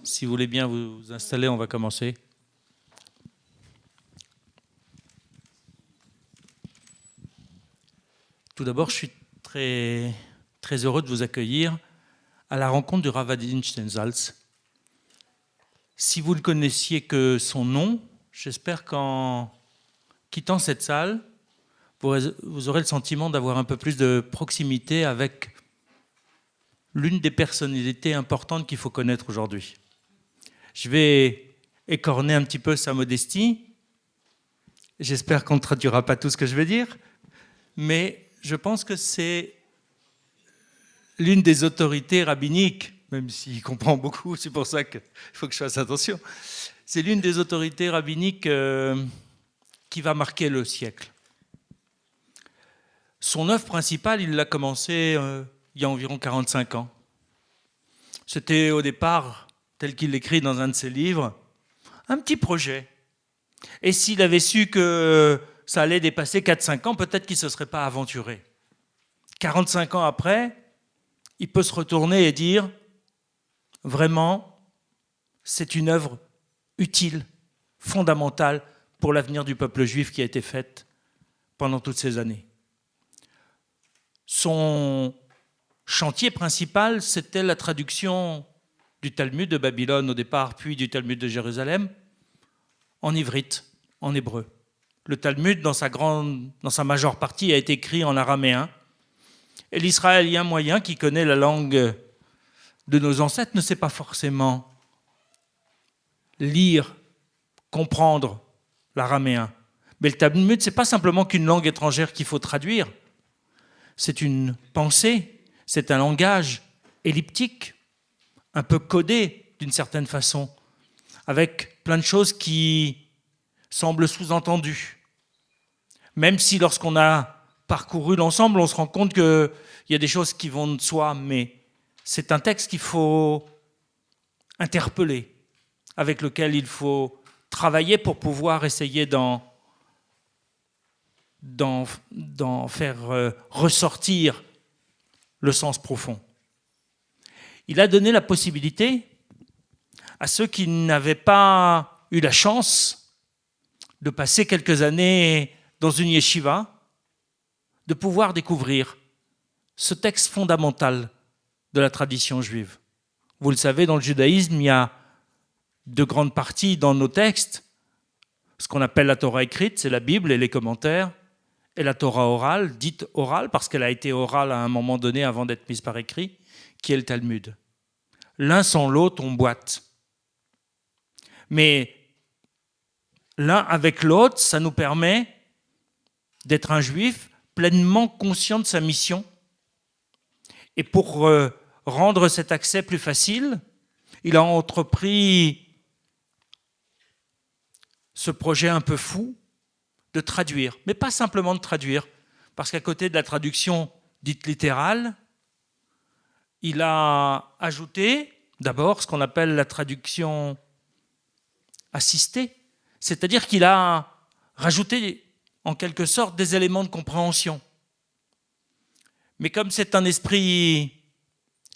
Si vous voulez bien vous installer, on va commencer. Tout d'abord, je suis très, très heureux de vous accueillir à la rencontre du Rav Adin Steinsaltz. Si vous ne connaissiez que son nom, j'espère qu'en quittant cette salle, vous aurez le sentiment d'avoir un peu plus de proximité avec l'une des personnalités importantes qu'il faut connaître aujourd'hui. Je vais écorner un petit peu sa modestie. J'espère qu'on ne traduira pas tout ce que je vais dire, mais je pense que c'est l'une des autorités rabbiniques, même s'il comprend beaucoup, c'est pour ça qu'il faut que je fasse attention. C'est l'une des autorités rabbiniques qui va marquer le siècle. Son œuvre principale, il l'a commencé il y a environ 45 ans. C'était au départ, tel qu'il l'écrit dans un de ses livres, un petit projet. Et s'il avait su que ça allait dépasser 4-5 ans, peut-être qu'il ne se serait pas aventuré. 45 ans après, il peut se retourner et dire « Vraiment, c'est une œuvre utile, fondamentale pour l'avenir du peuple juif qui a été faite pendant toutes ces années. » Son chantier principal, c'était la traduction du Talmud de Babylone au départ, puis du Talmud de Jérusalem, en ivrite, en hébreu. Le Talmud, dans sa majeure partie, a été écrit en araméen. Et l'israélien moyen, qui connaît la langue de nos ancêtres, ne sait pas forcément lire, comprendre l'araméen. Mais le Talmud, ce n'est pas simplement qu'une langue étrangère qu'il faut traduire. C'est une pensée, c'est un langage elliptique, un peu codé d'une certaine façon, avec plein de choses qui semblent sous-entendues. Même si lorsqu'on a parcouru l'ensemble, on se rend compte qu'il y a des choses qui vont de soi, mais c'est un texte qu'il faut interpeller, avec lequel il faut travailler pour pouvoir essayer d'en faire ressortir le sens profond. Il a donné la possibilité à ceux qui n'avaient pas eu la chance de passer quelques années dans une yeshiva, de pouvoir découvrir ce texte fondamental de la tradition juive. Vous le savez, dans le judaïsme, il y a deux grandes parties dans nos textes. Ce qu'on appelle la Torah écrite, c'est la Bible et les commentaires, et la Torah orale, dite orale, parce qu'elle a été orale à un moment donné avant d'être mise par écrit, qui est le Talmud. L'un sans l'autre, on boite. Mais l'un avec l'autre, ça nous permet d'être un juif pleinement conscient de sa mission. Et pour rendre cet accès plus facile, il a entrepris ce projet un peu fou de traduire, mais pas simplement de traduire, parce qu'à côté de la traduction dite littérale, il a ajouté d'abord ce qu'on appelle la traduction assistée, c'est-à-dire qu'il a rajouté en quelque sorte des éléments de compréhension. Mais comme c'est un esprit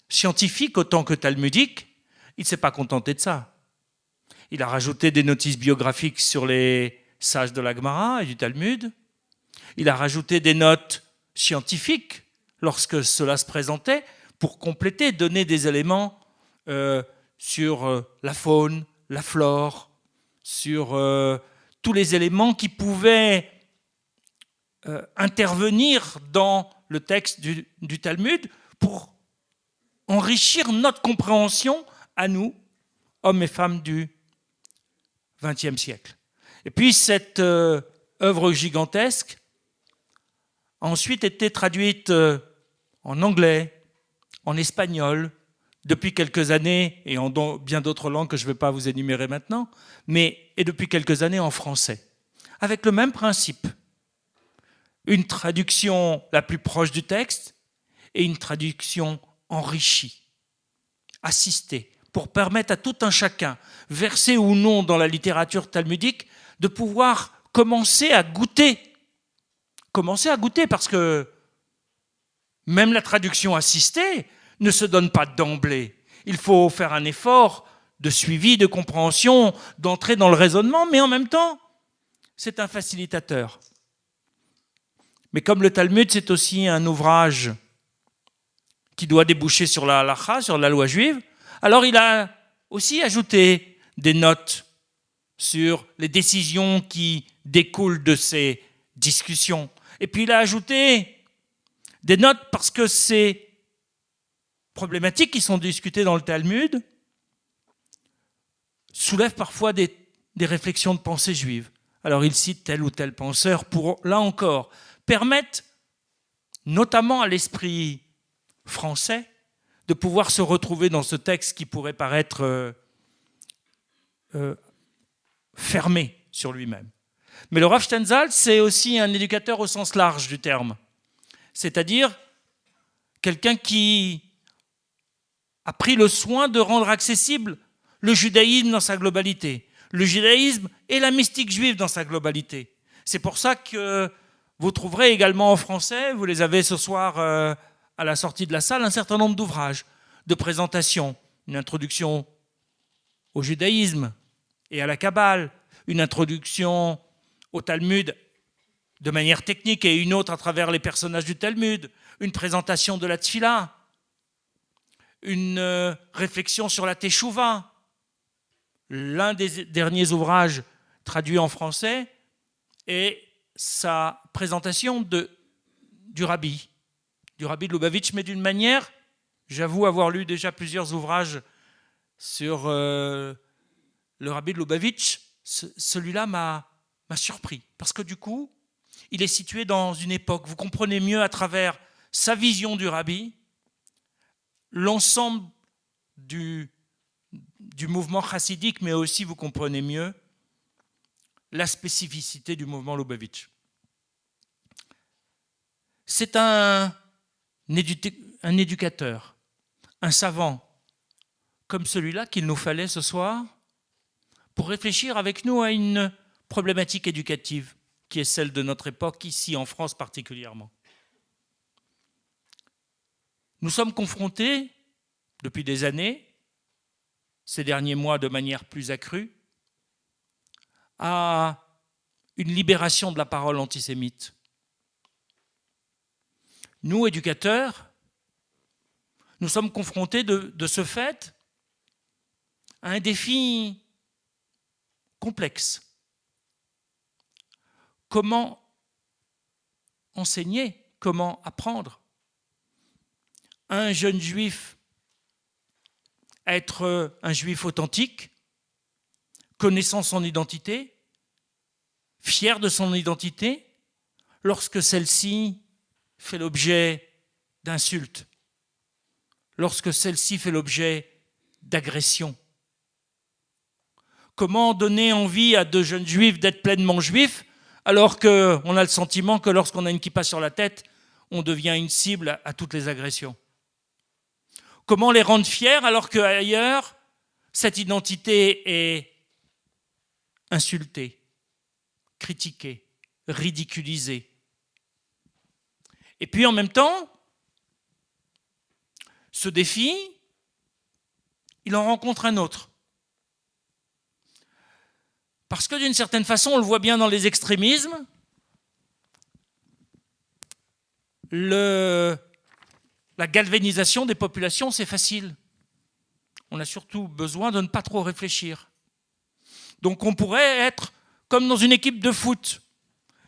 scientifique autant que talmudique, il ne s'est pas contenté de ça. Il a rajouté des notices biographiques sur les sages de la Gemara et du Talmud. Il a rajouté des notes scientifiques lorsque cela se présentait pour compléter, donner des éléments sur la faune, la flore, sur tous les éléments qui pouvaient intervenir dans le texte du Talmud pour enrichir notre compréhension à nous, hommes et femmes du XXe siècle. Et puis cette œuvre gigantesque a ensuite été traduite en anglais, en espagnol, depuis quelques années, et en bien d'autres langues que je ne vais pas vous énumérer maintenant, et depuis quelques années en français, avec le même principe. Une traduction la plus proche du texte et une traduction enrichie, assistée, pour permettre à tout un chacun, versé ou non dans la littérature talmudique, de pouvoir commencer à goûter, parce que même la traduction assistée ne se donne pas d'emblée. Il faut faire un effort de suivi, de compréhension, d'entrer dans le raisonnement, mais en même temps, c'est un facilitateur. Mais comme le Talmud, c'est aussi un ouvrage qui doit déboucher sur la halakha, sur la loi juive, alors il a aussi ajouté des notes sur les décisions qui découlent de ces discussions. Et puis il a ajouté des notes parce que ces problématiques qui sont discutées dans le Talmud soulèvent parfois des réflexions de pensée juive. Alors il cite tel ou tel penseur pour, là encore, permettre notamment à l'esprit français de pouvoir se retrouver dans ce texte qui pourrait paraître fermé sur lui-même. Mais le Rav Steinsaltz, c'est aussi un éducateur au sens large du terme, c'est-à-dire quelqu'un qui a pris le soin de rendre accessible le judaïsme dans sa globalité, le judaïsme et la mystique juive dans sa globalité. C'est pour ça que vous trouverez également en français, vous les avez ce soir à la sortie de la salle, un certain nombre d'ouvrages, de présentations, une introduction au judaïsme et à la Kabbale, une introduction au Talmud de manière technique et une autre à travers les personnages du Talmud, une présentation de la Tfila, une réflexion sur la Teshuvah. L'un des derniers ouvrages traduits en français est sa présentation du Rabbi de Lubavitch, mais d'une manière, j'avoue avoir lu déjà plusieurs ouvrages sur le Rabbi de Lubavitch, celui-là m'a surpris, parce que du coup, il est situé dans une époque, vous comprenez mieux à travers sa vision du Rabbi, l'ensemble du mouvement chassidique, mais aussi, vous comprenez mieux, la spécificité du mouvement Lubavitch. C'est un éducateur, un savant, comme celui-là qu'il nous fallait ce soir, pour réfléchir avec nous à une problématique éducative qui est celle de notre époque, ici en France particulièrement. Nous sommes confrontés, depuis des années, ces derniers mois de manière plus accrue, à une libération de la parole antisémite. Nous, éducateurs, nous sommes confrontés de ce fait à un défi complexe. Comment enseigner, comment apprendre à un jeune juif à être un juif authentique, connaissant son identité, fier de son identité, lorsque celle-ci fait l'objet d'insultes, lorsque celle-ci fait l'objet d'agressions. Comment donner envie à de jeunes juifs d'être pleinement juifs, alors qu'on a le sentiment que lorsqu'on a une kippa sur la tête, on devient une cible à toutes les agressions? Comment les rendre fiers alors qu'ailleurs, cette identité est insultée, critiquée, ridiculisée? Et puis en même temps, ce défi, il en rencontre un autre. Parce que d'une certaine façon, on le voit bien dans les extrémismes, la galvanisation des populations, c'est facile. On a surtout besoin de ne pas trop réfléchir. Donc on pourrait être comme dans une équipe de foot,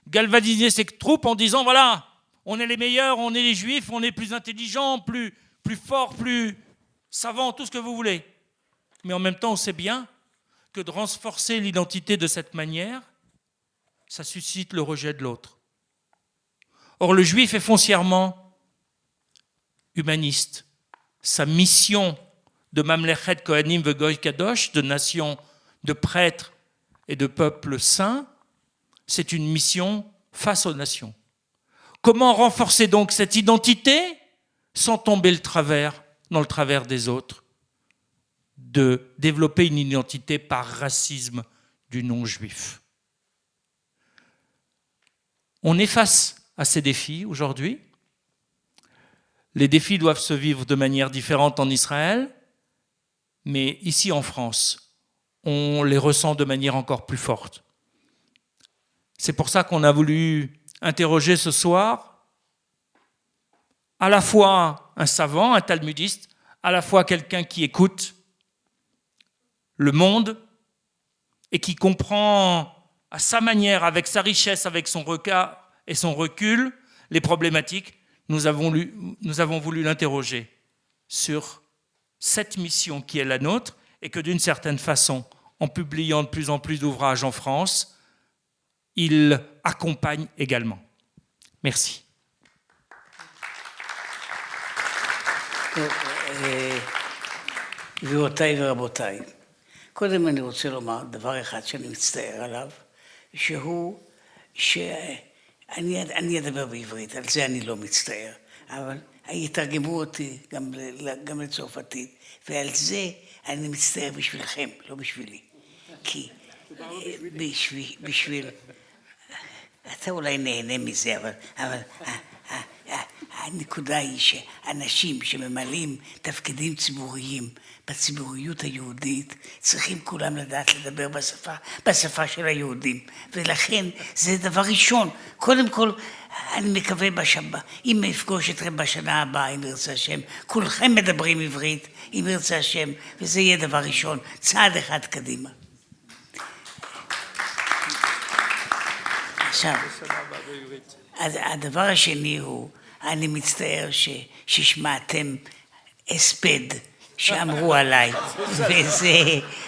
galvaniser ses troupes en disant, voilà, on est les meilleurs, on est les juifs, on est plus intelligents, plus forts, plus savants, tout ce que vous voulez. Mais en même temps, on sait bien que de renforcer l'identité de cette manière, ça suscite le rejet de l'autre. Or, le juif est foncièrement humaniste. Sa mission de Mamlechet Kohanim Vegoy Kadosh, de nation, de prêtres et de peuple saint, c'est une mission face aux nations. Comment renforcer donc cette identité sans tomber dans le travers des autres, de développer une identité par racisme du non-juif? On est face à ces défis aujourd'hui. Les défis doivent se vivre de manière différente en Israël, mais ici en France, on les ressent de manière encore plus forte. C'est pour ça qu'on a voulu interroger ce soir à la fois un savant, un talmudiste, à la fois quelqu'un qui écoute le monde et qui comprend à sa manière, avec sa richesse, avec son regard et son recul, les problématiques. Nous avons voulu l'interroger sur cette mission qui est la nôtre et que d'une certaine façon, en publiant de plus en plus d'ouvrages en France, il accompagne également. Merci. גבירותיי ורבותיי, קודם אני רוצה לומר דבר אחד שאני מצטער עליו, שהוא שאני אדבר בעברית, על זה אני לא מצטער, אבל יתרגמו אותי גם לצרפתית, ועל זה אני מצטער בשבילכם, לא בשבילי. כי בשביל... אתה אולי נהנה מזה, אבל הנקודה היא שאנשים שממלאים תפקידים ציבוריים בציבוריות היהודית צריכים כולם לדעת לדבר בשפה של היהודים, ולכן זה דבר ראשון. קודם כל אני מקווה אם אפגוש אתכם בשנה הבאה, אם ירצה השם, כולכם מדברים עברית, אם ירצה השם, וזה יהיה דבר ראשון, צעד אחד קדימה. עכשיו, הדבר השני הוא, אני מצטער ששמעתם הספד שאמרו עליי, וזה,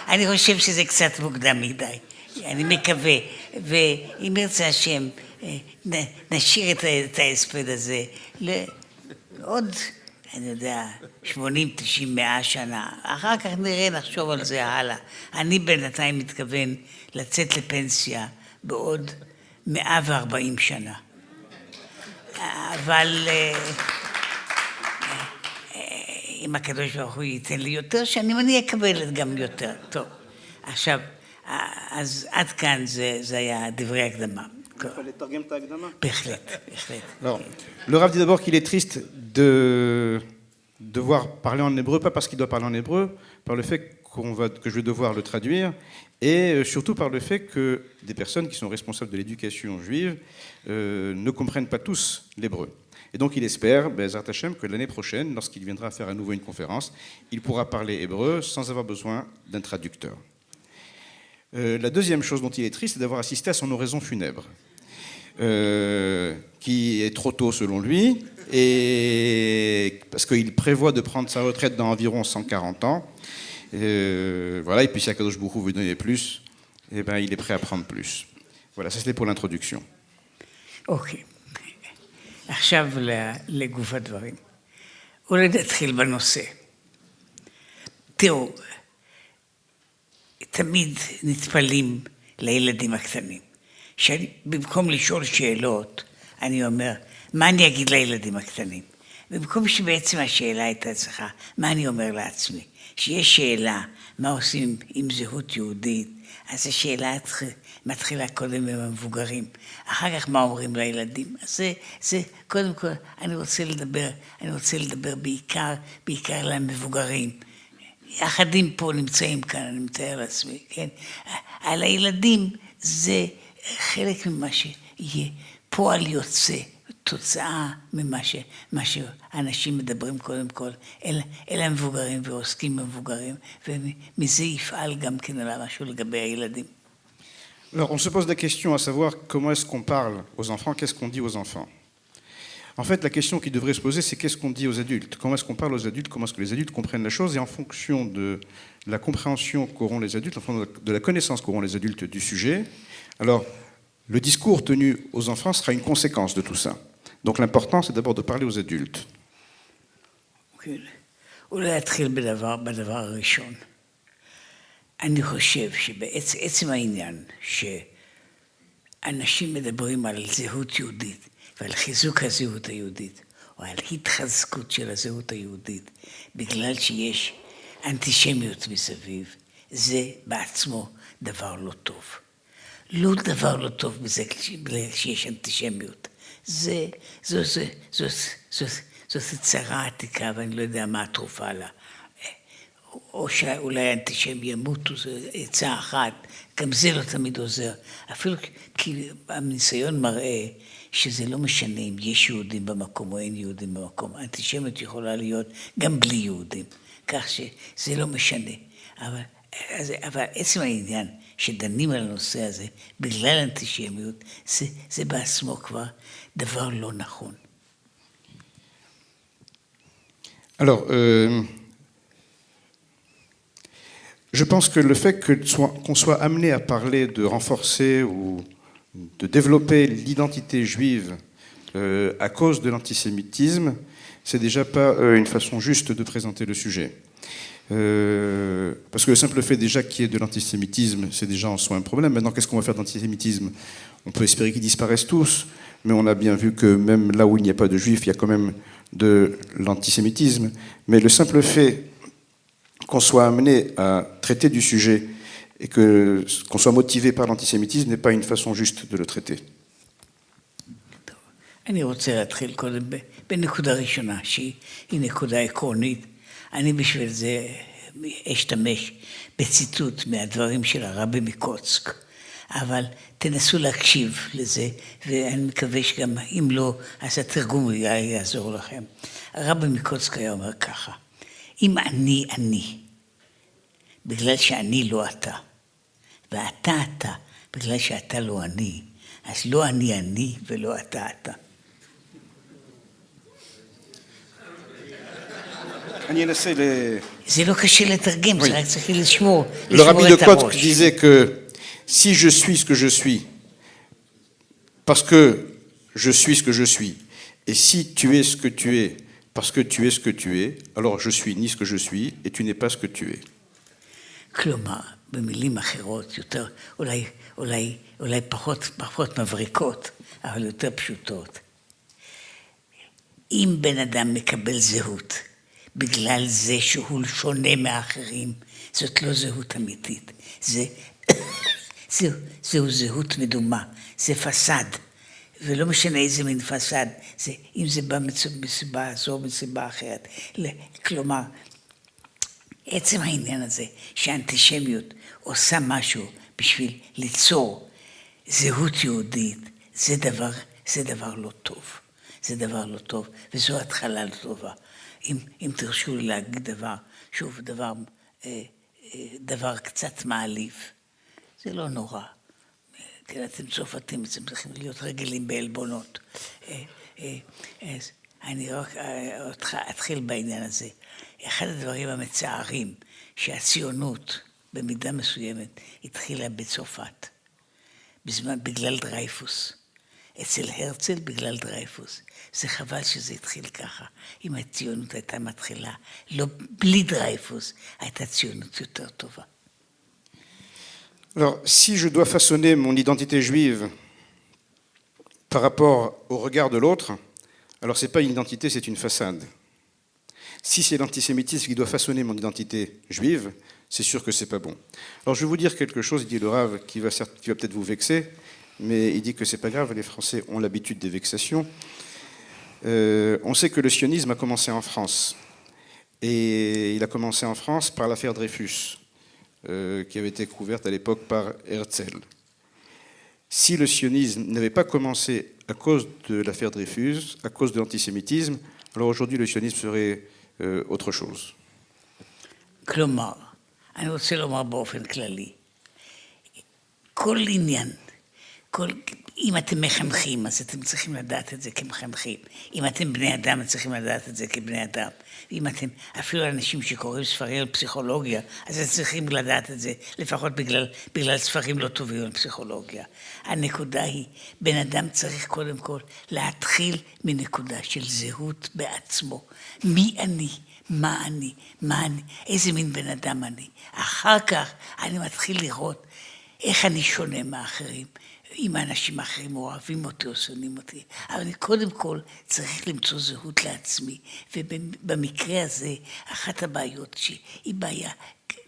אני חושב שזה קצת מוקדם מדי, אני מקווה, ואם ירצה השם, נשאיר את ההספד הזה לעוד, אני יודע, 80, 90, 100 שנה, אחר כך נראה, נחשוב על זה הלאה. אני בינתיים מתכוון לצאת לפנסיה בעוד 140 שנה. אבל אם הקדוש ברוך הוא ייתן לי יותר שנים, אני אקבל גם יותר. טוב, עכשיו, אז עד כאן זה היה דברי הקדמה. Il fallait לתרגם את ההקדמה. בהחלט, בהחלט. Alors, le Rav dit d'abord qu'il est triste de devoir parler en hébreu, pas parce qu'il doit parler en hébreu, par le fait que je vais devoir le traduire, et surtout par le fait que des personnes qui sont responsables de l'éducation juive ne comprennent pas tous l'hébreu. Et donc il espère, Be'ezrat Hashem, que l'année prochaine, lorsqu'il viendra faire à nouveau une conférence, il pourra parler hébreu sans avoir besoin d'un traducteur. La deuxième chose dont il est triste, c'est d'avoir assisté à son oraison funèbre, qui est trop tôt selon lui, et parce qu'il prévoit de prendre sa retraite dans environ 140 ans. Voilà, et puis si Akadosh Baruch Hu veut donner plus, eh ben, il est prêt à prendre plus. Voilà, ça c'était pour l'introduction. אוקיי. עכשיו לגוף הדברים. אולי נתחיל בנושא. תראו, תמיד נטפלים לילדים הקטנים. במקום לשאול שאלות, אני אומר, מה אני אגיד לילדים הקטנים? במקום שבעצם השאלה הייתה צריכה, מה אני אומר לעצמי? שיש שאלה, מה עושים עם זהות יהודית, אז השאלה מתחילה קודם עם המבוגרים, אחר כך מה אומרים לילדים. אז זה קודם כל, אני רוצה לדבר בעיקר למבוגרים. אחדים פה נמצאים כאן, אני מתאר לעצמי, כן? על הילדים זה חלק ממה שיהיה פועל יוצא, תוצאה ממה שאנשים מדברים קודם כל אל המבוגרים ועוסקים במבוגרים, ומזה יפעל גם כן על משהו לגבי הילדים. Alors, on se pose la question à savoir comment est-ce qu'on parle aux enfants, qu'est-ce qu'on dit aux enfants. En fait, la question qui devrait se poser, c'est qu'est-ce qu'on dit aux adultes? Comment est-ce qu'on parle aux adultes? Comment est-ce que les adultes comprennent la chose? Et en fonction de la compréhension qu'auront les adultes, en fonction de la connaissance qu'auront les adultes du sujet, alors le discours tenu aux enfants sera une conséquence de tout ça. Donc l'important, c'est d'abord de parler aux adultes. אולי להתחיל בדבר הראשון. אני חושב שבעצם העניין שאנשים מדברים על זהות יהודית ועל חיזוק הזהות היהודית או על התחזקות של הזהות היהודית בגלל שיש אנטישמיות מסביב, זה בעצמו דבר לא טוב. לא דבר לא טוב בזה שיש אנטישמיות. זאת צרה עתיקה ואני לא יודע מה התרופה לה. או שאולי האנטישם ימותו, זו עצה אחת, גם זה לא תמיד עוזר. אפילו כי הניסיון מראה שזה לא משנה אם יש יהודים במקום או אין יהודים במקום. האנטישמיות יכולה להיות גם בלי יהודים, כך שזה לא משנה. אבל עצם העניין שדנים על הנושא הזה, בגלל אנטישמיות, זה בעצמו כבר דבר לא נכון. Alors, je pense que le fait qu'on soit amené à parler de renforcer ou de développer l'identité juive à cause de l'antisémitisme, c'est déjà pas une façon juste de présenter le sujet. Parce que le simple fait déjà qu'il y ait de l'antisémitisme, c'est déjà en soi un problème. Maintenant, qu'est-ce qu'on va faire d'antisémitisme? On peut espérer qu'ils disparaissent tous, mais on a bien vu que même là où il n'y a pas de juifs, il y a quand même de l'antisémitisme. Mais le simple fait qu'on soit amené à traiter du sujet et qu'on soit motivé par l'antisémitisme n'est pas une façon juste de le traiter. אני רוצה להתחיל קודם בנקודה ראשונה, שהיא נקודה עקרונית. אני בשביל זה אשתמש בציטוט מהדברים של הרבי מקוצק, אבל תנסו להקשיב לזה, ואני מקווה שגם אם לא, אז התרגום יעזור לכם. הרבי מקוצק היה אומר ככה, אם אני, בגלל שאני לא אתה, ואתה אתה, בגלל שאתה לא אני, אז לא אני ולא אתה. זה לא קשה לתרגם, זה רק צריך לשמור את הראש. Le rabbi de Kotsk disait que si je suis ce que je suis, parce que je suis ce que je suis, et si tu es ce que tu es, parce que tu es ce que tu es, alors je suis ni ce que je suis, et tu n'es pas ce que tu es. כלומר, במילים אחרות, יותר, אולי פחות מבריקות, אבל יותר פשוטות. אם בן אדם מקבל זהות, בגלל זה שהוא שונה מאחרים, זאת לא זהות אמיתית. זהו זהות מדומה, זה פסד, ולא משנה איזה מין פסד, אם זה בא מסיבה זו או מסיבה אחרת. כלומר, עצם העניין הזה שהאנטישמיות עושה משהו בשביל ליצור זהות יהודית, זה דבר לא טוב. זה דבר לא טוב, וזו התחלה לא טובה. אם תרשו לי להגיד דבר, שוב, דבר קצת מעליב, זה לא נורא. כן, אתם צרפתים, אתם צריכים להיות רגילים בעלבונות. אני רק אתחיל בעניין הזה. אחד הדברים המצערים, שהציונות במידה מסוימת התחילה בצרפת, בגלל דרייפוס. אצל הרצל בגלל דרייפוס. זה חבל שזה התחיל ככה. אם הציונות הייתה מתחילה, לא בלי דרייפוס, הייתה ציונות יותר טובה. Alors, si je dois façonner mon identité juive par rapport au regard de l'autre, alors ce n'est pas une identité, c'est une façade. Si c'est l'antisémitisme qui doit façonner mon identité juive, c'est sûr que ce n'est pas bon. Alors je vais vous dire quelque chose, dit le Rav, qui va peut-être vous vexer, mais il dit que ce n'est pas grave, les Français ont l'habitude des vexations. On sait que le sionisme a commencé en France. Et il a commencé en France par l'affaire Dreyfus, qui avait été couverte à l'époque par Herzl. Si le sionisme n'avait pas commencé à cause de l'affaire Dreyfus, à cause de l'antisémitisme, alors aujourd'hui le sionisme serait autre chose. כלומר, אני רוצה לומר באופן כללי, כל עניין, אם אתם מחנכים, אז אתם צריכים לדעת את זה כמחנכים. אם אתם בני אדם, אתם צריכים לדעת את זה כבני אדם. ואם אתם אפילו אנשים שקוראים ספרים על פסיכולוגיה, אז אתם צריכים לדעת את זה, לפחות בגלל ספרים לא טובים על פסיכולוגיה. הנקודה היא, בן אדם צריך קודם כל להתחיל מנקודה של זהות בעצמו. מי אני? מה אני? איזה מין בן אדם אני? אחר כך אני מתחיל לראות איך אני שונה מאחרים. אם האנשים האחרים אוהבים אותי או שונאים אותי. אבל אני קודם כל צריך למצוא זהות לעצמי. ובמקרה הזה, אחת הבעיות שהיא בעיה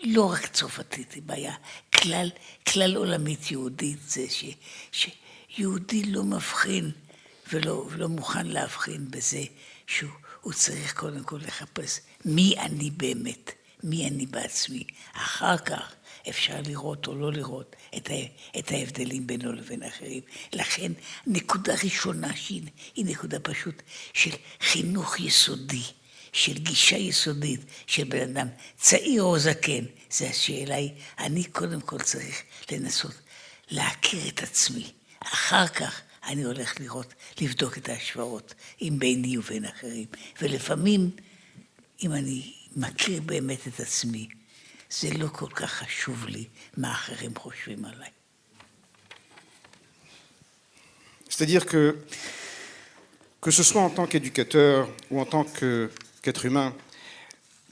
לא רק צרפתית, היא בעיה כלל עולמית יהודית, זה שיהודי לא מבחין ולא מוכן להבחין בזה שהוא צריך קודם כל לחפש מי אני באמת. מי אני בעצמי. אחר כך אפשר לראות או לא לראות את ההבדלים בינו לבין אחרים. לכן נקודה ראשונה שהיא נקודה פשוט של חינוך יסודי, של גישה יסודית של בן אדם, צעיר או זקן. זה השאלה היא, אני קודם כל צריך לנסות להכיר את עצמי. אחר כך אני הולך לראות, לבדוק את ההשוואות עם ביני ובין אחרים. ולפעמים, אם אני מכיר באמת את עצמי, זה לא כל כך חשוב לי מה אחרים חושבים עליי. C'est-à-dire que ce soit en tant qu'éducateur ou en tant qu'être humain,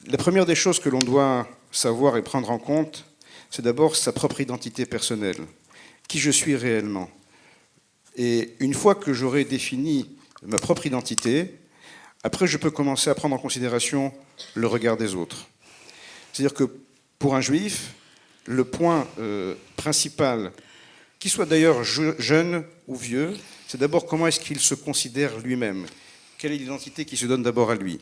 la première des choses que l'on doit savoir et prendre en compte, c'est d'abord sa propre identité personnelle, qui je suis réellement. Et une fois que j'aurai défini ma propre identité, après je peux commencer à prendre en considération le regard des autres. C'est-à-dire que pour un juif, le point principal, qu'il soit d'ailleurs jeune ou vieux, c'est d'abord comment est-ce qu'il se considère lui-même. Quelle est l'identité qui se donne d'abord à lui.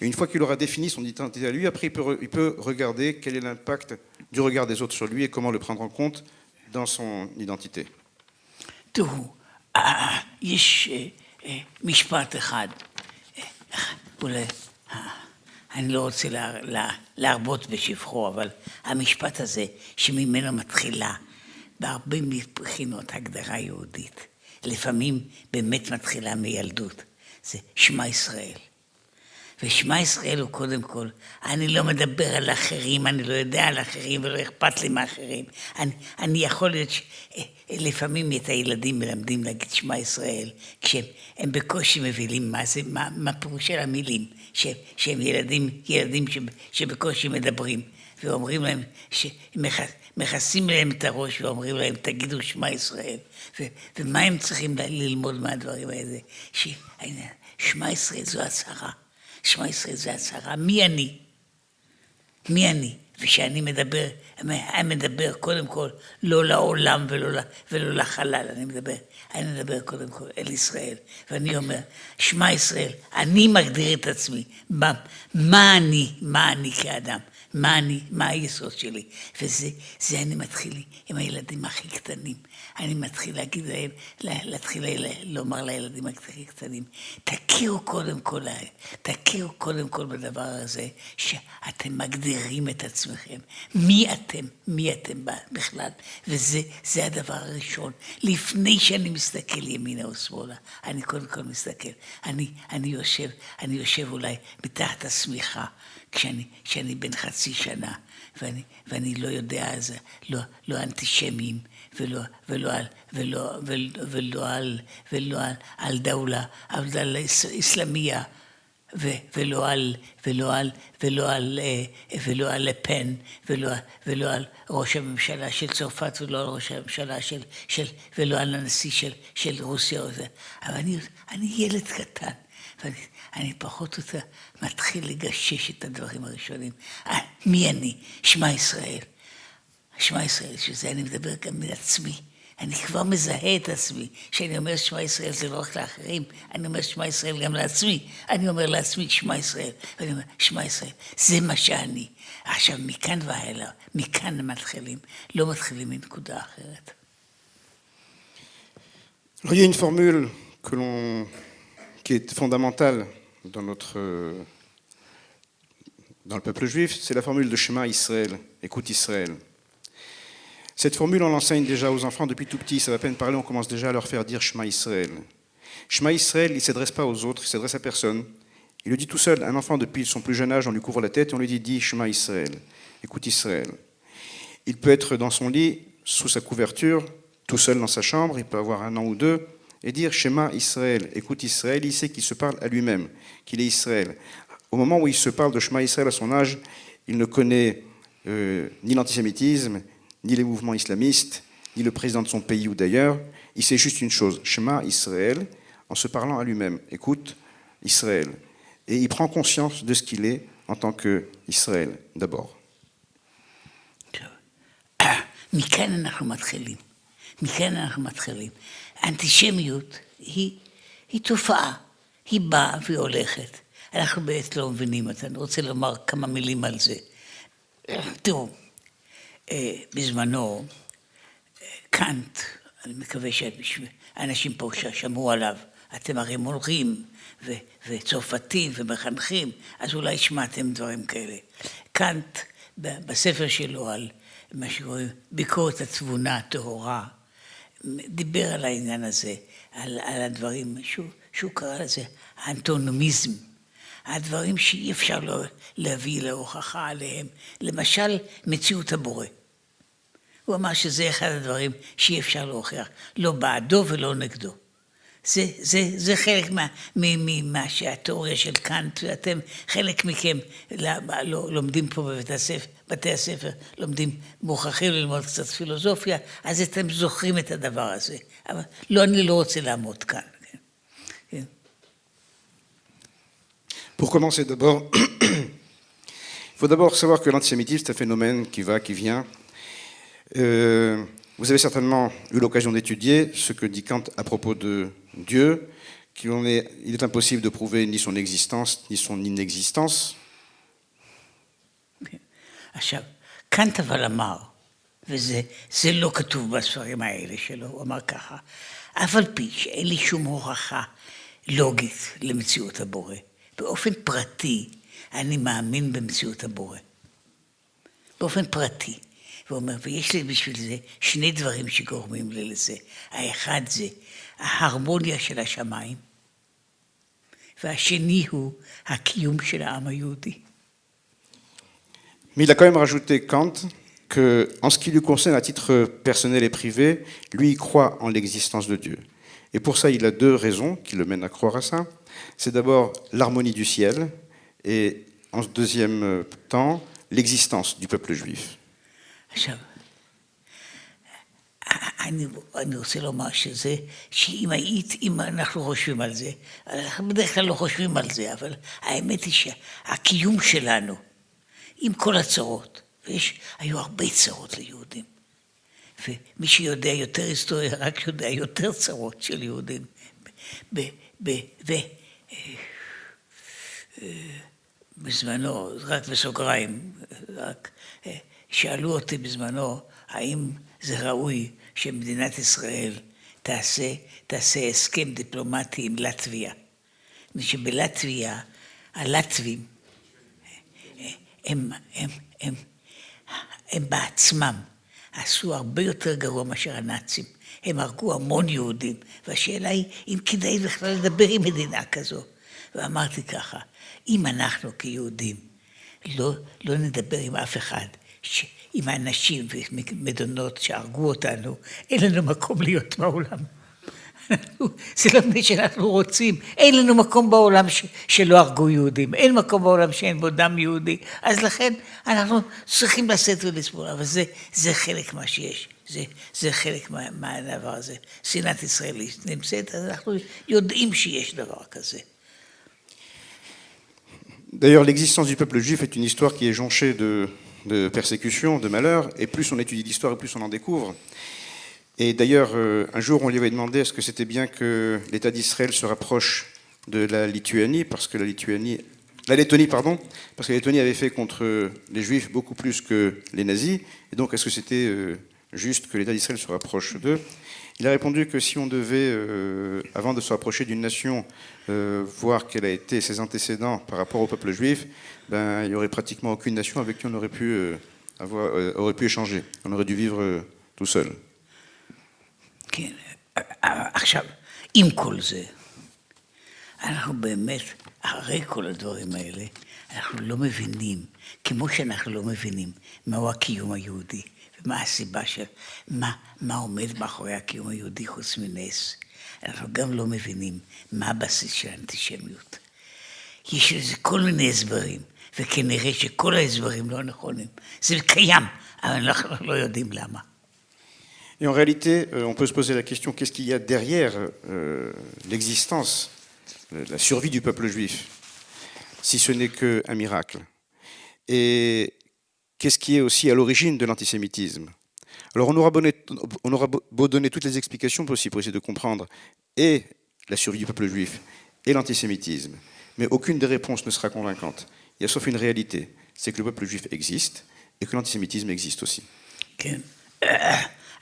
Et une fois qu'il aura défini son identité à lui, après il peut regarder quel est l'impact du regard des autres sur lui et comment le prendre en compte dans son identité. יש משפט אחד, אולי, אני לא רוצה להרבות בשבחו, אבל המשפט הזה שממנו מתחילה בהרבה מבחינות הגדרה יהודית, לפעמים באמת מתחילה מילדות, זה שמע ישראל. ושמע ישראל הוא קודם כל, אני לא מדבר על אחרים, אני לא יודע על אחרים ולא אכפת לי מאחרים. אני יכול להיות לפעמים את הילדים מלמדים להגיד שמע ישראל, כשהם בקושי מבינים מה זה, מה פירוש של המילים, שהם ילדים שבקושי מדברים, ואומרים להם, מכסים להם את הראש ואומרים להם, תגידו שמע ישראל. ומה הם צריכים ללמוד מהדברים האלה? שמע ישראל זו הצהרה. שמע ישראל זה הצהרה, מי אני? מי אני? ושאני מדבר קודם כל לא לעולם ולא לחלל, אני מדבר קודם כל אל ישראל. ואני אומר, שמע ישראל, אני מגדיר את עצמי, מה אני כאדם? מה היסוד שלי? וזה אני מתחיל עם הילדים הכי קטנים. אני מתחיל לומר לילדים הכי קטנים, תכירו קודם כל בדבר הזה, שאתם מגדירים את עצמכם. מי אתם בכלל? וזה הדבר הראשון. לפני שאני מסתכל ימינה או שמאלה, אני קודם כל מסתכל. אני יושב אולי מתחת השמיכה, כשאני בן חצי שנה, ואני לא יודע על זה, לא אנטישמים, ולא על דאולה, אבל על אסלאמיה, ולא על לפן, ולא על ראש הממשלה של צרפת, ולא על ראש הממשלה ולא על הנשיא של רוסיה. אבל אני ילד קטן, ואני פחות או יותר מתחיל לגשש את הדברים הראשונים. מי אני? שמע ישראל. שמע ישראל, שזה אני מדבר גם מעצמי. אני כבר מזהה את עצמי. כשאני אומר שמע ישראל זה לא רק לאחרים, אני אומר שמע ישראל גם לעצמי. אני אומר לעצמי שמע ישראל, ואני אומר שמע ישראל, זה מה שאני. עכשיו מכאן והלאה, מכאן מתחילים, לא מתחילים מנקודה אחרת. Il y a une formule qui est fondamentale dans le peuple juif, c'est la formule de Shema Israël, écoute Israël. Cette formule, on l'enseigne déjà aux enfants depuis tout petit, ça va à peine parler, on commence déjà à leur faire dire Shema Israël. Shema Israël, il ne s'adresse pas aux autres, il s'adresse à personne. Il le dit tout seul, un enfant depuis son plus jeune âge, on lui couvre la tête et on lui dit, dis Shema Israël, écoute Israël. Il peut être dans son lit, sous sa couverture, tout seul dans sa chambre, il peut avoir 1 an ou 2, et dire Shema Israël, écoute Israël, il sait qu'il se parle à lui-même, qu'il est Israël. Au moment où il se parle de Shema Israël à son âge, il ne connaît ni l'antisémitisme, ni les mouvements islamistes, ni le président de son pays ou d'ailleurs. Il sait juste une chose, Shema Israël, en se parlant à lui-même. Écoute Israël. Et il prend conscience de ce qu'il est en tant qu'Israël, d'abord. מכאן אנחנו מתחילים. האנטישמיות היא תופעה, היא באה והולכת. אנחנו בעצם לא מבינים אותה, אני רוצה לומר כמה מילים על זה. תראו, בזמנו, קאנט, אני מקווה שאנשים פה שמעו עליו, אתם הרי מורים וצרפתים ומחנכים, אז אולי שמעתם דברים כאלה. קאנט, בספר שלו על מה שקוראים ביקורת התבונה הטהורה, דיבר על העניין הזה, על הדברים, שהוא קרא לזה האנטונומיזם, הדברים שאי אפשר להביא להוכחה עליהם, למשל מציאות הבורא. הוא אמר שזה אחד הדברים שאי אפשר להוכיח, לא בעדו ולא נגדו. זה חלק ממה שהתיאוריה של קאנט, ואתם, חלק מכם לומדים פה בבתי הספר, לומדים, מוכרחים ללמוד קצת פילוסופיה, אז אתם זוכרים את הדבר הזה. אבל לא, אני לא רוצה לעמוד כאן. כן. Pour commencer d'abord, il faut d'abord savoir que l'antisémitisme, c'est un phénomène qui va, qui vient. Vous avez certainement eu l'occasion d'étudier ce que dit Kant à propos de Dieu, qu'il est impossible de prouver ni son existence, ni son inexistence. עכשיו, קאנט אבל אמר, וזה לא כתוב בספרים האלה שלו, הוא אמר ככה, אף על פי שאין לי שום הוכחה לוגית למציאות הבורא. באופן פרטי, אני מאמין במציאות הבורא. באופן פרטי. והוא אומר, ויש לי בשביל זה שני דברים שגורמים לי לזה. האחד זה ההרמוניה של השמיים, והשני הוא הקיום של העם היהודי. Mais il a quand même rajouté Kant que, en ce qui lui concerne à titre personnel et privé, lui il croit en l'existence de Dieu. Et pour ça, il a deux raisons qui le mènent à croire à ça. C'est d'abord l'harmonie du ciel et, en deuxième temps, l'existence du peuple juif. עכשיו, אני רוצה לומר שזה, אם אנחנו חושבים על זה, אנחנו בדרך כלל לא חושבים על זה, אבל האמת היא שהקיום שלנו, עם כל הצרות, היו הרבה צרות ליהודים, ומי שיודע יותר היסטוריה, רק יודע יותר צרות של יהודים, בזמנו, רק בסוגריים, רק שאלו אותי בזמנו, האם זה ראוי שמדינת ישראל תעשה הסכם דיפלומטי עם לטביה. שבלטביה, הלטבים, הם בעצמם עשו הרבה יותר גרוע מאשר הנאצים. הם הרגו המון יהודים, והשאלה היא אם כדאי בכלל לדבר עם מדינה כזו. ואמרתי ככה, אם אנחנו כיהודים לא נדבר עם אף אחד, עם האנשים ומדינות שהרגו אותנו, אין לנו מקום להיות בעולם. זה לא מה שאנחנו רוצים, אין לנו מקום בעולם שלא הרגו יהודים, אין מקום בעולם שאין בו דם יהודי, אז לכן אנחנו צריכים לשאת ולסבול, אבל זה חלק מה שיש, זה חלק מהדבר הזה. שנאת ישראל נמצאת, אז אנחנו יודעים שיש דבר כזה. D'ailleurs, l'existence du peuple juif est une histoire qui est jonchée de persécutions, de malheurs, et plus on étudie l'histoire, et plus on en découvre. Et d'ailleurs, un jour, on lui avait demandé est-ce que c'était bien que l'État d'Israël se rapproche de la Lituanie, parce que la Lettonie, parce que la Lettonie avait fait contre les Juifs beaucoup plus que les nazis, et donc est-ce que c'était juste que l'État d'Israël se rapproche d'eux? Il a répondu que si on devait, avant de se rapprocher d'une nation, voir quels a été ses antécédents par rapport au peuple juif, ben, il n'y aurait pratiquement aucune nation avec qui on aurait pu échanger. On aurait dû vivre tout seul. כן, עכשיו, עם כל זה, אנחנו באמת, אחרי כל הדברים האלה, אנחנו לא מבינים, כמו שאנחנו לא מבינים, מהו הקיום היהודי, ומה הסיבה של, מה עומד מאחורי הקיום היהודי חוץ מנס. אנחנו גם לא מבינים מה הבסיס של האנטישמיות. יש לזה כל מיני הסברים, וכנראה שכל ההסברים לא נכונים. זה קיים, אבל אנחנו לא יודעים למה. Et en réalité, on peut se poser la question, qu'est-ce qu'il y a derrière l'existence, la survie du peuple juif, si ce n'est qu'un miracle? Et qu'est-ce qui est aussi à l'origine de l'antisémitisme? Alors on aura beau donner toutes les explications possibles pour essayer de comprendre et la survie du peuple juif et l'antisémitisme, mais aucune des réponses ne sera convaincante. Il y a sauf une réalité, c'est que le peuple juif existe et que l'antisémitisme existe aussi. כן.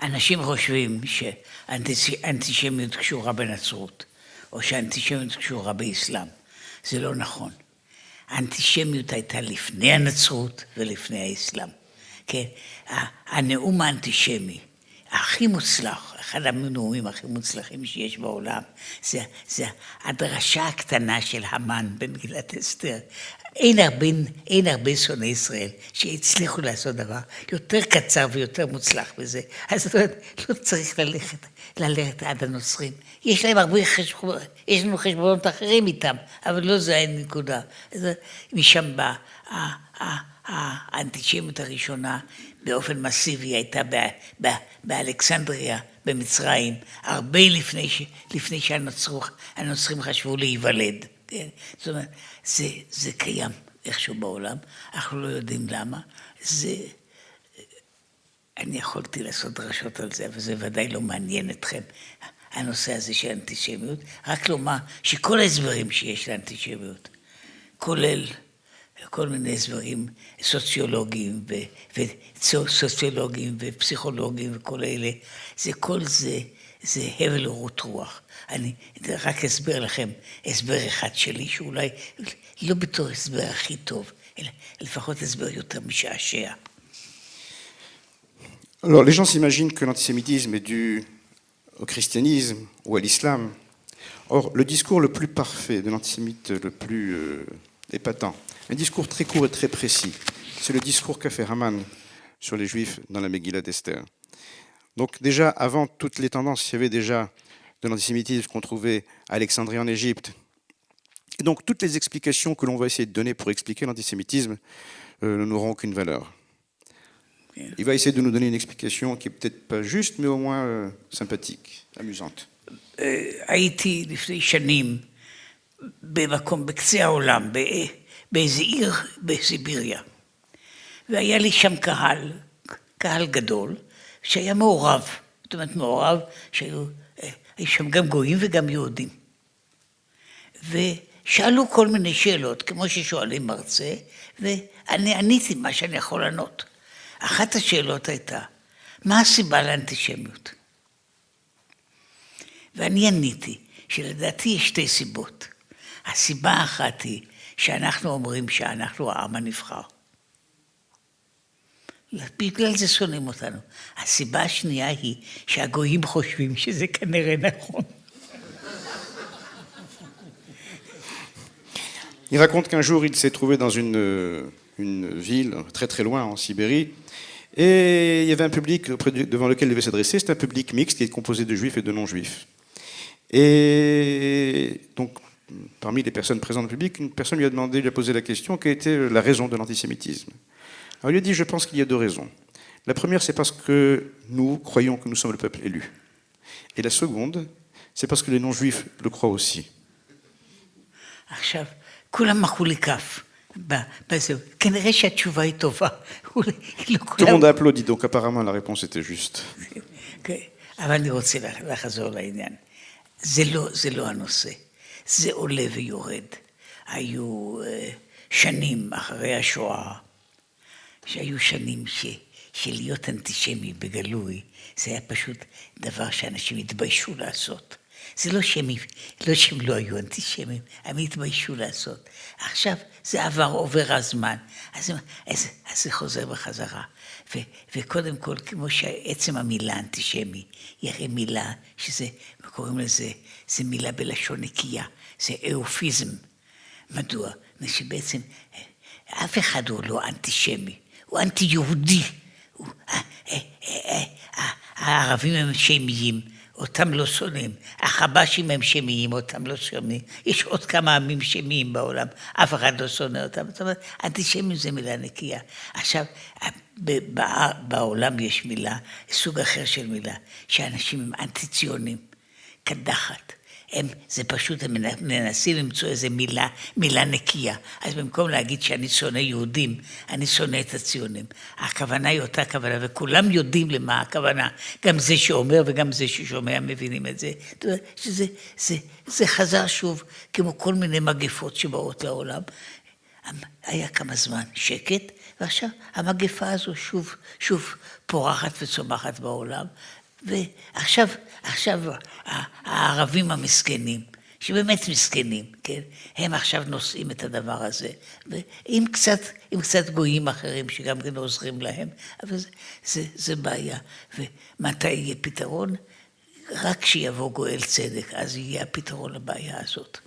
אנשים חושבים שאנטישמיות קשורה בנצרות, או שאנטישמיות קשורה באסלאם. זה לא נכון. האנטישמיות הייתה לפני הנצרות ולפני האסלאם. כן? הנאום האנטישמי, הכי מוצלח, אחד הנאומים הכי מוצלחים שיש בעולם, זה הדרשה הקטנה של המן במגילת אסתר. אין הרבה שונאי ישראל שהצליחו לעשות דבר יותר קצר ויותר מוצלח בזה. אז זאת אומרת, לא צריך ללכת עד הנוצרים. יש להם הרבה חשבונות, יש לנו חשבונות אחרים איתם, אבל לא זה הנקודה. משם בא האנטישמיות הראשונה באופן מסיבי הייתה באלכסנדריה, במצרים, הרבה לפני שהנוצרים חשבו להיוולד. זאת אומרת, זה קיים איכשהו בעולם, אנחנו לא יודעים למה. אני יכולתי לעשות דרשות על זה, אבל זה ודאי לא מעניין אתכם, הנושא הזה של אנטישמיות. רק לומר שכל ההסברים שיש לאנטישמיות, כולל כל מיני הסברים סוציולוגיים וסוציולוגיים ופסיכולוגיים וכל אלה, זה הבל ורות רוח. אני רק אסביר לכם הסבר אחד שלי, שאולי לא בתור הסבר הכי טוב, אלא לפחות הסבר יותר משעשע. Alors, les gens s'imaginent que l'antisémitisme est dû au christianisme ou à l'islam. Or, le discours le plus parfait de l'antisémite, le plus épatant, un discours très court et très précis, c'est le discours qu'a fait Haman sur les Juifs dans la Megillah d'Esther. Donc déjà, avant toutes les tendances, il y avait déjà de l'antisémitisme qu'on trouvait à Alexandrie en Égypte. Et donc toutes les explications que l'on va essayer de donner pour expliquer l'antisémitisme n'auront aucune valeur. Il va essayer de nous donner une explication qui est peut-être pas juste, mais au moins sympathique, amusante. הייתי לפני שנים במקום בקצה העולם, באיזה עיר בסיביריה. והיה לי שם קהל גדול, שהיה מעורב. זאת אומרת מעורב, שהיו שם גם גויים וגם יהודים. ושאלו כל מיני שאלות, כמו ששואלים מרצה, ואני עניתי מה שאני יכול לענות. אחת השאלות הייתה, מה הסיבה לאנטישמיות? ואני עניתי שלדעתי יש שתי סיבות. הסיבה האחת היא שאנחנו אומרים שאנחנו העם הנבחר. בגלל זה שונאים אותנו. הסיבה השנייה היא שהגויים חושבים שזה כנראה נכון. Il raconte qu'un jour, il s'est trouvé dans une ville très très loin en Sibérie, et il y avait un public devant lequel il devait s'adresser. C'est un public mixte qui est composé de juifs et de non-juifs. Et donc, parmi les personnes présentes dans le public, une personne lui a posé la question, quelle était la raison de l'antisémitisme. Alors il lui a dit, je pense qu'il y a deux raisons. La première, c'est parce que nous croyons que nous sommes le peuple élu. Et la seconde, c'est parce que les non-juifs le croient aussi. Tout le monde a applaudi, donc apparemment la réponse était juste. אבל אני רוצה לחזור לעניין. זה לא הנושא. זה עולה ויורד. היו שנים אחרי השואה, שהיו שנים שלהיות אנטישמי בגלוי, זה היה פשוט דבר שאנשים התביישו לעשות. זה לא שהם לא היו אנטישמים, הם התביישו לעשות. עכשיו זה עובר הזמן, אז זה חוזר בחזרה. וקודם כל, כמו שעצם המילה אנטישמי, היא הרי מילה שזה, קוראים לזה, זה מילה בלשון נקייה, זה אופיזם. מדוע? שבעצם אף אחד הוא לא אנטישמי, הוא אנטי-יהודי. הערבים הם שמיים, אותם לא שונאים. החבשים הם שמיים, אותם לא שונאים. יש עוד כמה עמים שמיים בעולם, אף אחד לא שונא אותם. זאת אומרת, אנטישמי זה מילה נקייה. עכשיו, בעולם יש מילה, סוג אחר של מילה, שאנשים הם אנטי-ציונים, קדחת. זה פשוט, הם מנסים למצוא איזו מילה נקייה. אז במקום להגיד שאני שונא יהודים, אני שונא את הציונים. הכוונה היא אותה כוונה, וכולם יודעים למה הכוונה. גם זה שאומר וגם זה ששומע מבינים את זה. שזה חזר שוב, כמו כל מיני מגפות שבאות לעולם. היה כמה זמן שקט, ועכשיו המגפה הזו שוב פורחת וצומחת בעולם, ועכשיו הערבים המסכנים, שבאמת מסכנים, כן? הם עכשיו נושאים את הדבר הזה, ועם קצת גויים אחרים שגם כן עוזרים להם, אבל זה בעיה. ומתי יהיה פתרון? רק כשיבוא גואל צדק, אז יהיה הפתרון לבעיה הזאת.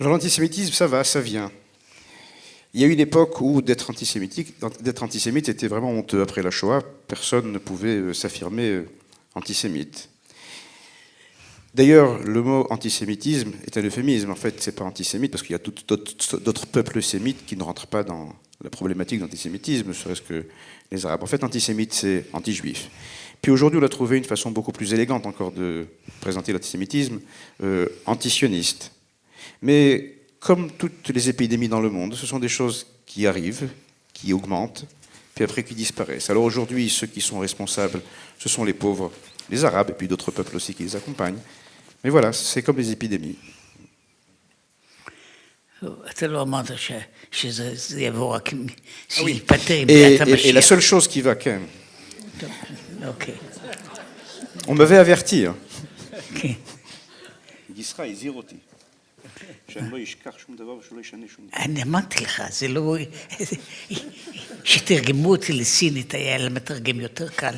Alors l'antisémitisme, ça va, ça vient. Il y a eu une époque où d'être antisémite était vraiment honteux. Après la Shoah, personne ne pouvait s'affirmer antisémite. D'ailleurs, le mot antisémitisme est un euphémisme. En fait, c'est pas antisémite parce qu'il y a d'autres peuples sémites qui ne rentrent pas dans la problématique d'antisémitisme, ne serait-ce que les Arabes. En fait, antisémite, c'est anti-juif. Puis aujourd'hui, on a trouvé une façon beaucoup plus élégante encore de présenter l'antisémitisme, antisioniste. Mais comme toutes les épidémies dans le monde, ce sont des choses qui arrivent, qui augmentent, puis après qui disparaissent. Alors aujourd'hui, ceux qui sont responsables, ce sont les pauvres, les Arabes, et puis d'autres peuples aussi qui les accompagnent. Mais voilà, c'est comme les épidémies. Et la seule chose qui va quand même... On m'avait averti. אני אמרתי לך, זה לא... שתרגמו אותי לסינית, היה לה מתרגם יותר קל.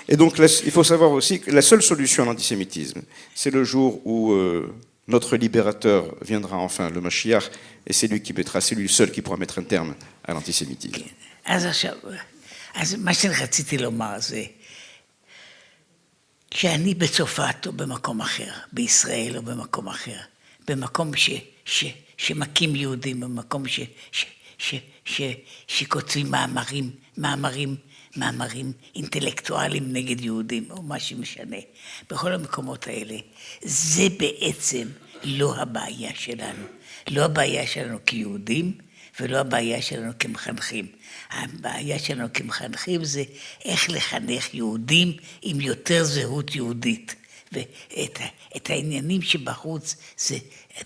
Et donc, il faut savoir aussi que la seule solution à l'antisémitisme, c'est le jour où notre libérateur viendra enfin, le Mashiach, et c'est lui qui mettra, c'est lui seul qui pourra mettre un terme à l'antisémitisme. אז עכשיו, מה שאני רציתי לומר זה, שאני בצרפת או במקום אחר, בישראל או במקום אחר, במקום שמקים יהודים, במקום שכותבים מאמרים אינטלקטואליים נגד יהודים, או מה שמשנה. בכל המקומות האלה, זה בעצם לא הבעיה שלנו. לא הבעיה שלנו כיהודים, ולא הבעיה שלנו כמחנכים. הבעיה שלנו כמחנכים זה איך לחנך יהודים עם יותר זהות יהודית. ואת העניינים שבחוץ זה